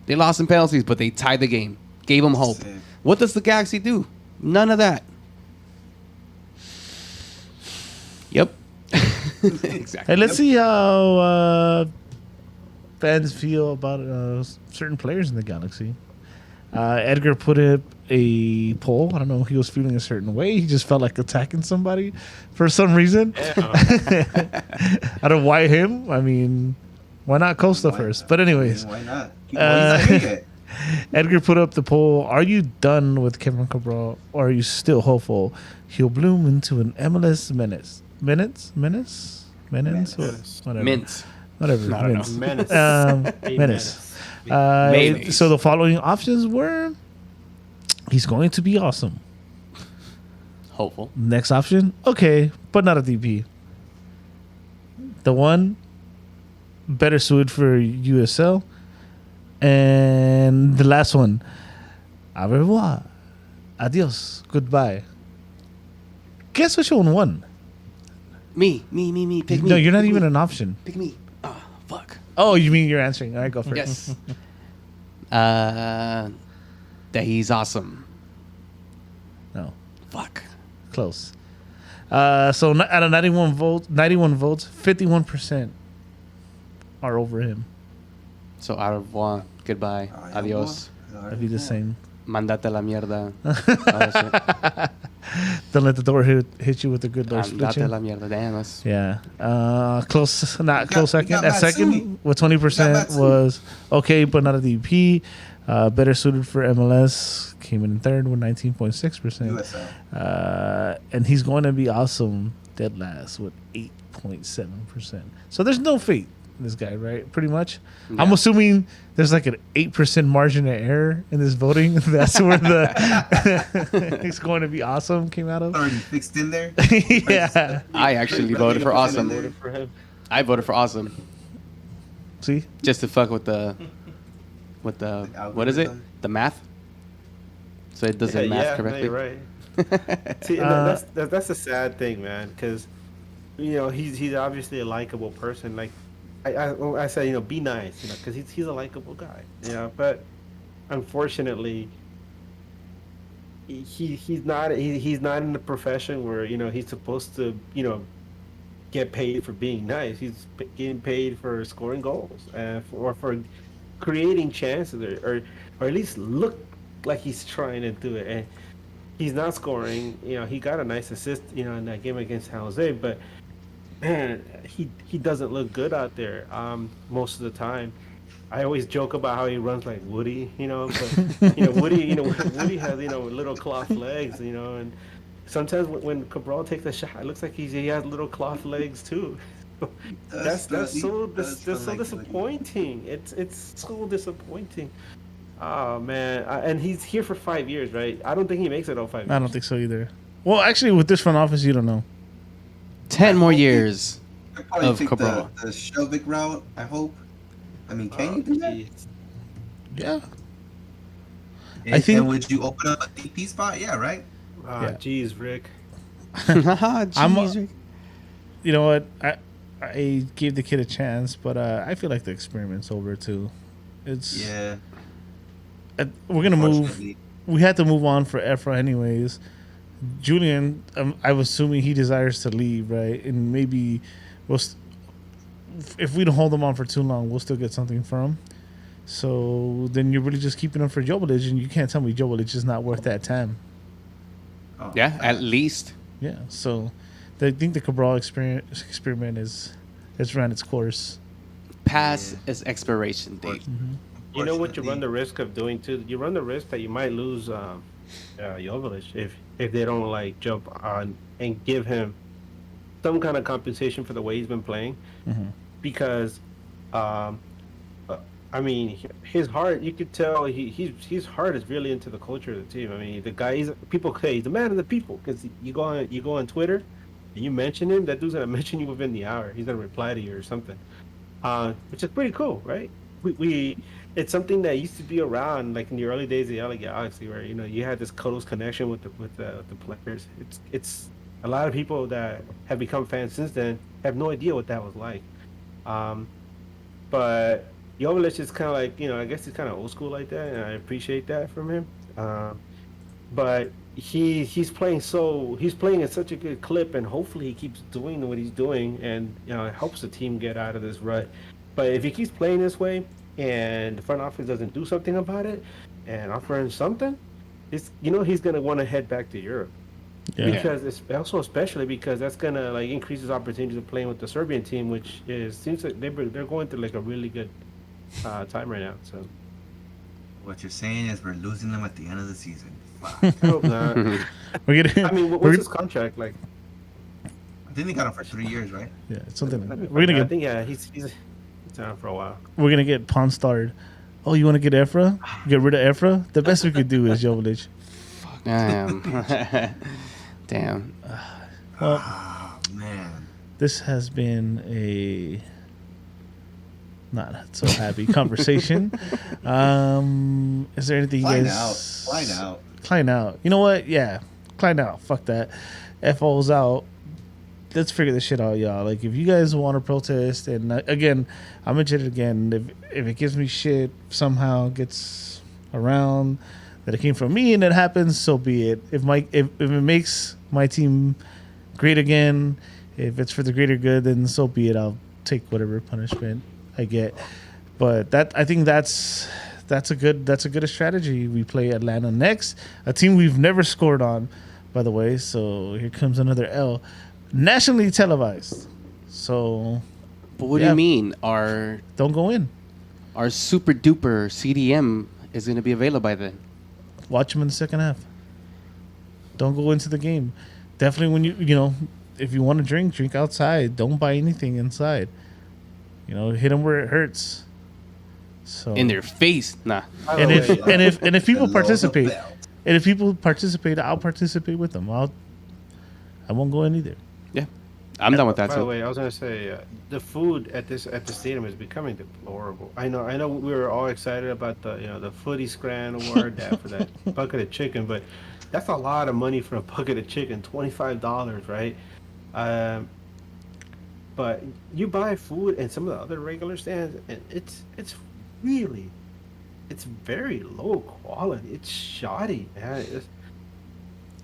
They lost in penalties, but they tied the game. Gave them hope. Sick. What does the Galaxy do? None of that. Yep. Exactly. Hey, let's see how fans feel about certain players in the Galaxy. Edgar put up a poll. I don't know. He was feeling a certain way. He just felt like attacking somebody for some reason. I don't know why him. I mean, why not Costa Why first? not? But anyways, Why not? Uh, He's it. Edgar put up the poll. Are you done with Kevin Cabral, or are you still hopeful he'll bloom into an MLS menace? Menace? Menace. Whatever. Mint. Whatever. I don't Menace. Menace. Menace. A menace. Mayonnaise. So the following options were: he's going to be awesome. Hopeful. Next option, okay, but not a DP. The one, better suited for USL. And the last one, au revoir, adios, goodbye. Guess which one won? Me. Pick me. No, you're not Pick even me. an option. Pick me. Ah, fuck. Oh, you mean you're answering? All right, go first. Yes. That he's awesome. No, Fuck. close. So out of 91 votes, 51% are over him. So au revoir. Goodbye. Adios. I'd be the same. Mandate la mierda. All that shit. Don't let the door hit you with a good door Andate split. la mierda. Damn, that's Yeah. Close, not got- close you second. got At second, Matsui. with 20% Matsui. was okay, but not a DP. Better suited for MLS. Came in third with 19.6%. USL. And he's going to be awesome dead last with 8.7%. So there's no fate in this guy, right? Pretty much. I'm Yeah. assuming there's like an 8% margin of error in this voting. That's where the he's going to be awesome came out of. Already fixed in there. Yeah. I actually voted for awesome. Voted for him. I voted for awesome See? just to fuck with the what is it? algorithm? The math. So it doesn't math yeah, correctly. No, you're right. See, and that's a sad thing, man, because he's obviously a likable person. Like I say, be nice, because he's a likable guy, But unfortunately, he's not in the profession where he's supposed to get paid for being nice. He's getting paid for scoring goals or for creating chances or at least look like he's trying to do it. And he's not scoring. He got a nice assist, in that game against San Jose, but man, he doesn't look good out there most of the time. I always joke about how he runs like Woody, but Woody has little cloth legs, and sometimes when Cabral takes a shot, it looks like he has little cloth legs too. That's so disappointing. It's so disappointing. Oh man, and he's here for 5 years, right? I don't think he makes it all 5 years. I don't think so either. Well, actually, with this front office, you don't know. 10 more years. I'll probably Of take Cabral. the Shelvick route. I hope. I mean, can you do that? Jeez. Yeah. And, I think- And would you open up a DP spot? Yeah, right. Yeah. Jeez, Rick. Jeez, Rick. You know what? I gave the kid a chance, but I feel like the experiment's over too. It's Yeah. we're gonna move. Unfortunately. We had to move on for Efra anyways. Julian, I'm assuming he desires to leave, right? And maybe if we don't hold him on for too long, we'll still get something from him. So then you're really just keeping him for Joveljic, and you can't tell me Joveljic is not worth that time. Oh, Yeah, at least. Yeah. So I think the Cabral experiment is ran its course. Past its expiration date. You know what you run the risk of doing too? You run the risk that you might lose Joveljic if they don't like jump on and give him some kind of compensation for the way he's been playing, because I mean his heart, you could tell his heart is really into the culture of the team. I mean the guy, people say he's the man of the people because you go on Twitter and you mention him, that dude's gonna mention you within the hour. He's gonna reply to you or something, which is pretty cool, right? We it's something that used to be around like in the early days of the LA Galaxy, where you had this close connection with the players. It's a lot of people that have become fans since then have no idea what that was like. But Joveljic is kind of like, I guess he's kind of old school like that, and I appreciate that from him. But he's playing at such a good clip, and hopefully he keeps doing what he's doing, and it helps the team get out of this rut. But if he keeps playing this way, and the front office doesn't do something about it, and offer him something, he's gonna want to head back to Europe. Yeah. Because it's also, especially because that's gonna like increase his opportunities of playing with the Serbian team, which seems like they're going through like a really good time right now. So What you're saying is we're losing them at the end of the season. Fuck. I hope not. We're getting. I mean, what's his contract like? I think they got him for 3 years, right? Yeah, it's something. I We're gonna think get. he's down for a while. We're gonna get Pawn starred. Oh, you want to get Efra? Get rid of Efra? The best we could do is Joveljic. Damn. Damn. Well, Oh, man. this has been a not so happy conversation. Is there anything you Flying guys? out. Flying out. Klein out. You know what? Yeah, Klein out. Fuck that. FO's out. Let's figure this shit out, y'all. Like, if you guys want to protest, and again, I'm mention it again. If it gives me shit somehow gets around that it came from me and it happens, so be it. If it makes my team great again, if it's for the greater good, then so be it. I'll take whatever punishment I get. But I think that's a good strategy. We play Atlanta next, a team we've never scored on, by the way. So here comes another L. Nationally televised. So But what do Yeah. you mean? Our don't go in. super duper CDM is going to be available by then. Watch them in the second half. Don't go into the game. Definitely when you know, if you want to drink outside. Don't buy anything inside. You know, hit them where it hurts. So In their face. Nah. By and the if way, and if people Below the participate, belt. and if people participate, I'll participate with them. I won't go in either. Yeah. I'm done with that by the too. way, I was gonna say the food at the stadium is becoming deplorable. I know. We were all excited about the Footy Scran award for that bucket of chicken, but that's a lot of money for a bucket of chicken, $25, right? But you buy food and some of the other regular stands, and it's very low quality. It's shoddy, man.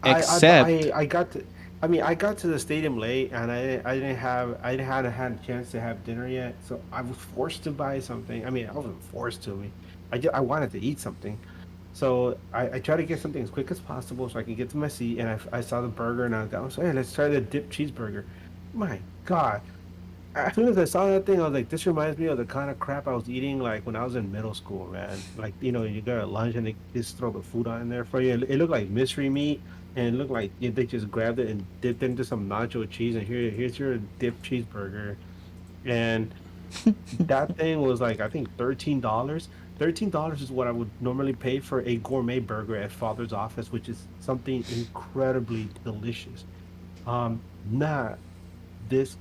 Except I got to. I mean, I got to the stadium late, and I hadn't had a chance to have dinner yet, so I was forced to buy something. I mean, I wasn't forced to. I wanted to eat something, so I tried to get something as quick as possible so I could get to my seat. And I saw the burger, and I was down. So hey, let's try the dip cheeseburger. My God. As soon as I saw that thing, I was like, this reminds me of the kind of crap I was eating like when I was in middle school, man. Like, you go to lunch and they just throw the food on there for you. It looked like mystery meat, and it looked like they just grabbed it and dipped it into some nacho cheese, and here's your dip cheeseburger. And that thing was like, I think $13. $13 is what I would normally pay for a gourmet burger at Father's Office, which is something incredibly delicious. Not this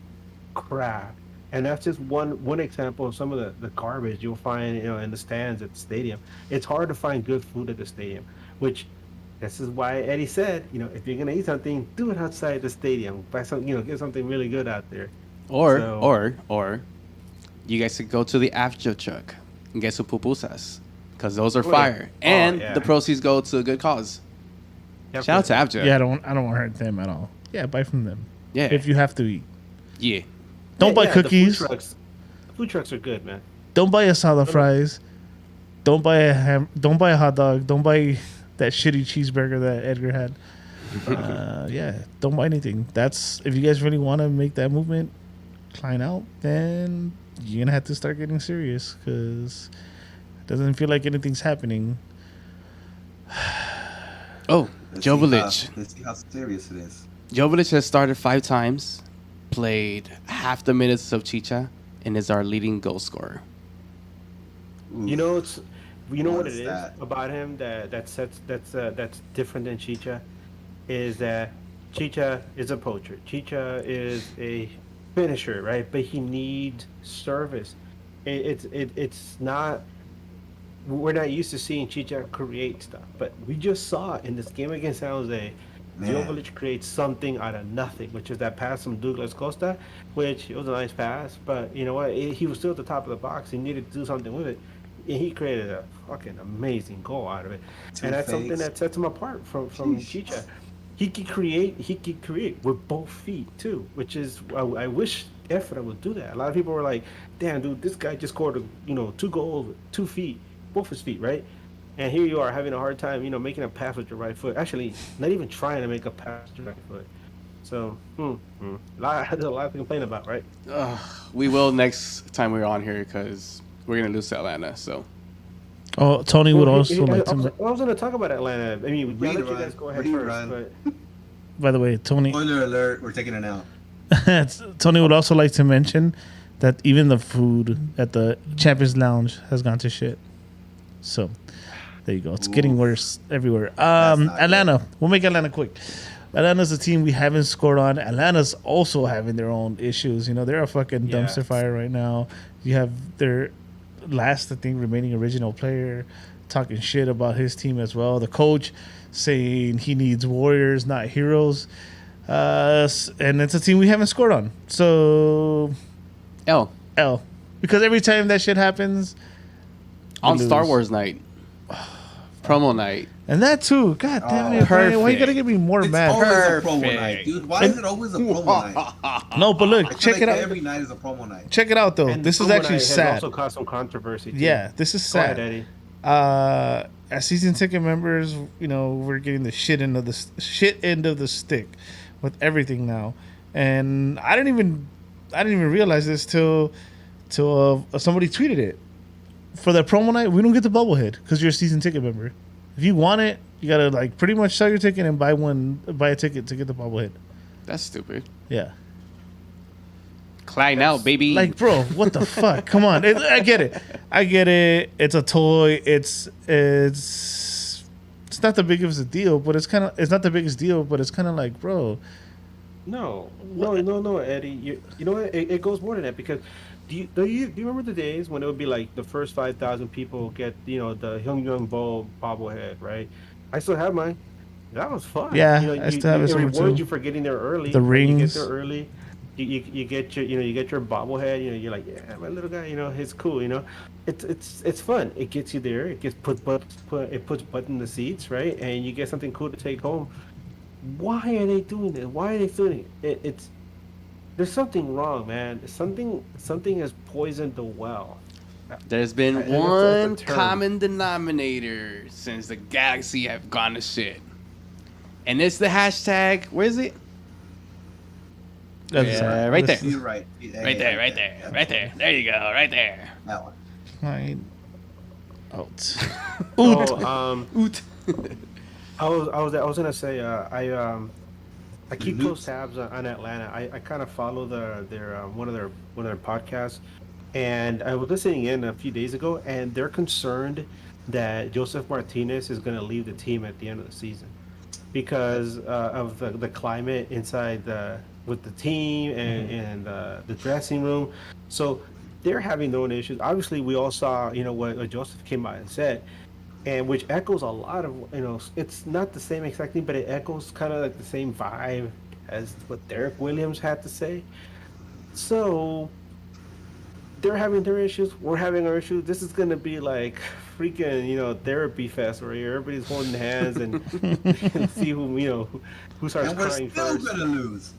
crap. And that's just one example of some of the garbage you'll find in the stands at the stadium. It's hard to find good food at the stadium, which this is why Eddie said, if you're gonna eat something, do it outside the stadium. Buy some, get something really good out there. or you guys could go to the after truck and get some pupusas because those are Oh, yeah. fire, Oh, and yeah. the proceeds go to a good cause. Yeah, Shout out to After. Yeah, I don't want to hurt them at all. Yeah, buy from them. Yeah. If you have to eat, Yeah. don't buy cookies. The food trucks are good, man. Don't buy asada fries. Don't buy Don't buy a hot dog. Don't buy that shitty cheeseburger that Edgar had. Yeah, don't buy anything. That's if you guys really want to make that movement, climb out, then you're gonna have to start getting serious because it doesn't feel like anything's happening. Oh, Let's Jovic. see how serious it is. Jovic has started 5 times, played half the minutes of Chicha, and is our leading goal scorer. Oof. You know what it What's is that? about him that's different than Chicha is that Chicha is a poacher. Chicha is a finisher, right? But he needs service. It's not. We're not used to seeing Chicha create stuff, but we just saw in this game against San Jose, Man. Jovic creates something out of nothing, which is that pass from Douglas Costa, which it was a nice pass, but you know what? He was still at the top of the box. He needed to do something with it, and he created a fucking amazing goal out of it. And that's something fakes. that sets him apart from Sheesh. Chicha. He could create with both feet too, which is I wish Efra would do that. A lot of people were like, "Damn, dude, this guy just scored 2 goals with 2 feet, both his feet, right?" And here you are having a hard time, making a pass with your right foot. Actually, not even trying to make a pass with your right foot. So, there's a lot to complain about, right? We will next time we're on here because we're going to lose to Atlanta. So, Oh, Tony would also like I was to. going to talk about Atlanta. I mean, I'll let you Rerun. guys go ahead Rerun. first. By the way, Tony Spoiler alert, we're taking it out. Tony would also like to mention that even the food at the Champions Lounge has gone to shit. So there you go. It's getting Oof. worse everywhere. That's not Atlanta. We'll make Atlanta quick. Atlanta's a team we haven't scored on. Atlanta's also having their own issues. They're a fucking dumpster Yes. fire right now. You have their last, I think, remaining original player talking shit about his team as well. The coach saying he needs warriors, not heroes. And it's a team we haven't scored on. So L, L. Because every time that shit happens, on lose. Star Wars night, promo night. and that too. God damn it, Brian. Why you gotta get me more It's mad? always a promo Perfect. night, dude. Why is it always a promo night? No, but look, I feel check like it out. Every night is a promo night. Check it out though. And This is Promo actually Night has sad. also caused some controversy. Too. Yeah, this is Go ahead, sad. Eddie. as season ticket members, we're getting the shit end of the stick with everything now, and I didn't even realize this till somebody tweeted it. For that promo night, we don't get the bobblehead because you're a season ticket member. If you want it, you gotta like pretty much sell your ticket and buy a ticket to get the bobblehead. That's stupid. Yeah. Clyde out, baby. Like, bro, what the fuck? Come on. I get it. It's a toy. It's not the biggest a deal, but it's not the biggest deal, but it's kind of like, bro. No, Eddie. You know what? It goes more than that because do you remember the days when it would be like the first 5,000 people get the Hyung Bo bobblehead, right? I still have mine. That was fun. Yeah, I still have it It somewhere rewards too. you for getting there early. The When you rings. get there early. You get your bobblehead. You're like, yeah, my little guy. It's cool. It's fun. It gets you there. It puts butt in the seats, right? And you get something cool to take home. Why are they doing this? Why are they doing it? There's something wrong, man. Something has poisoned the well. There's been That's the one term. common denominator since the galaxy have gone to shit. And it's the hashtag, where is it? Yeah, right there. You're right. Right there. There you go, right there. That one. Fine. Out. Oh, Oot. I was gonna say I keep Loops. close tabs on Atlanta. I kind of follow their one of their podcasts, and I was listening in a few days ago, and they're concerned that Joseph Martinez is gonna leave the team at the end of the season because of the climate inside with the team and the dressing room. So they're having their own issues. Obviously, we all saw what Joseph came out and said. And which echoes a lot of, it's not the same exact thing, but it echoes kind of like the same vibe as what Derek Williams had to say. So they're having their issues. We're having our issues. This is going to be like freaking, therapy fest where everybody's holding hands and see who starts And we're crying still first. gonna lose.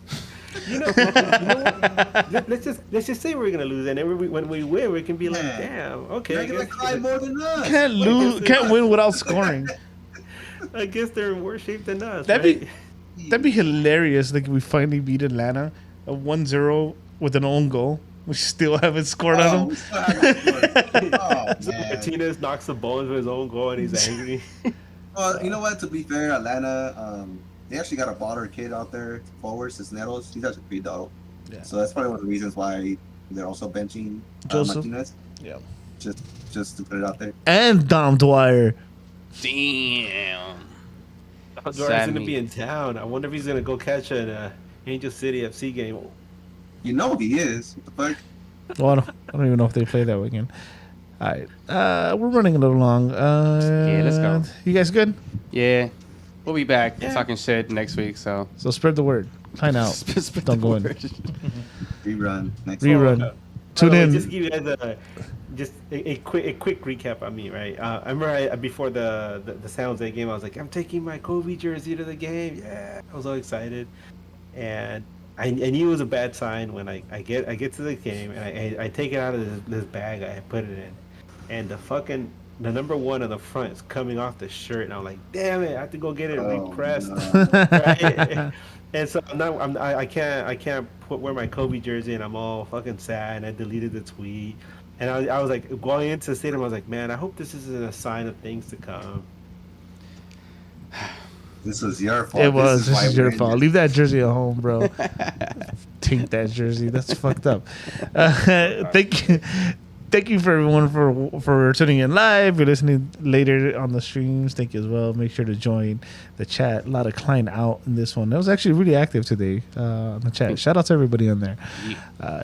What? Let's just say we're gonna lose, and then when we win, we can be like, Yeah. damn, okay. They're gonna cry more than us. Can't win without scoring. I guess they're in worse shape than us. That'd right? That'd be hilarious. Like, we finally beat Atlanta, a 1-0 with an own goal. We still haven't scored on Oh, them. we still haven't scored. Oh, So man. Martinez knocks the ball into his own goal and he's angry. Well, you know what? To be fair, Atlanta, they actually got a baller kid out there, forward, Cisneros. He's actually pretty dope. Yeah. So that's probably one of the reasons why they're also benching Joseph. Martinez. Yeah. Just to put it out there. And Dom Dwyer. Damn. Dwyer Sad gonna me. be in town. I wonder if he's gonna go catch an Angel City FC game. You know he is. What the fuck? Well, I don't even know if they play that weekend. All right. We're running a little long. Yeah, let's go. You guys good? Yeah. We'll be back Yeah. talking shit next week, so. So spread the word. Sign out. Spread Don't the go in. word. Rerun next Rerun. week. Tune By the way, in. Just give you guys just a quick recap on me, right? I remember before the San Jose game, I was like, I'm taking my Kobe jersey to the game. Yeah, I was all excited, and I knew it was a bad sign when I get to the game and I take it out of this bag, I put it in, and the number 1 on the front is coming off the shirt, and I'm like, damn it, I have to go get it Oh, repressed. no. Right? And so now I can't wear my Kobe jersey, and I'm all fucking sad. And I deleted the tweet, and I was like going into the stadium. I was like, man, I hope this isn't a sign of things to come. This was your fault. It was. This why is we're your in fault. this. Leave that jersey at home, bro. Tink that jersey. That's fucked up. Thank you for everyone for tuning in live. If you're listening later on the streams, thank you as well. Make sure to join the chat. A lot of client out in this one. That was actually really active today on the chat. Shout out to everybody on there.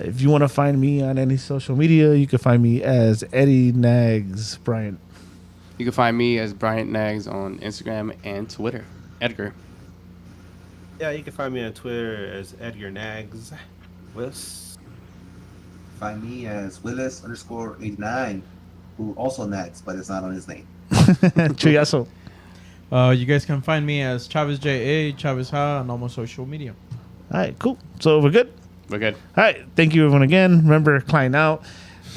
If you want to find me on any social media, you can find me as Eddie Nags Bryant. You can find me as Bryant Nags on Instagram and Twitter. Edgar. Yeah, you can find me on Twitter as Edgar Nags. Find me as Willis_89, who also nags, but it's not on his name. Chuyazo. You guys can find me as Chavez J.A. Chavez Ha on almost social media. All right, cool. So we're good. We're good. All right. Thank you, everyone, again. Remember, client out.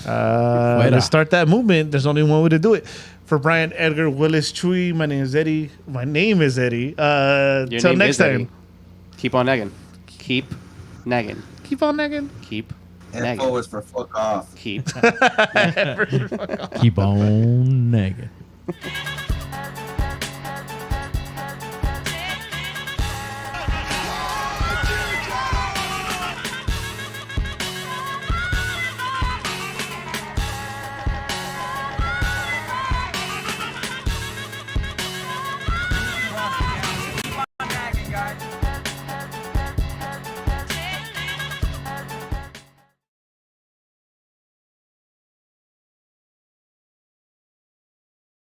Let's start that movement. There's only one way to do it. For Brian, Edgar, Willis, Chewy, my name is Eddie. Your Till name next is Eddie. time. Keep on nagging. Keep nagging. Keep on nagging. Keep F nagging. forwards for fuck off. Keep. Keep on nagging.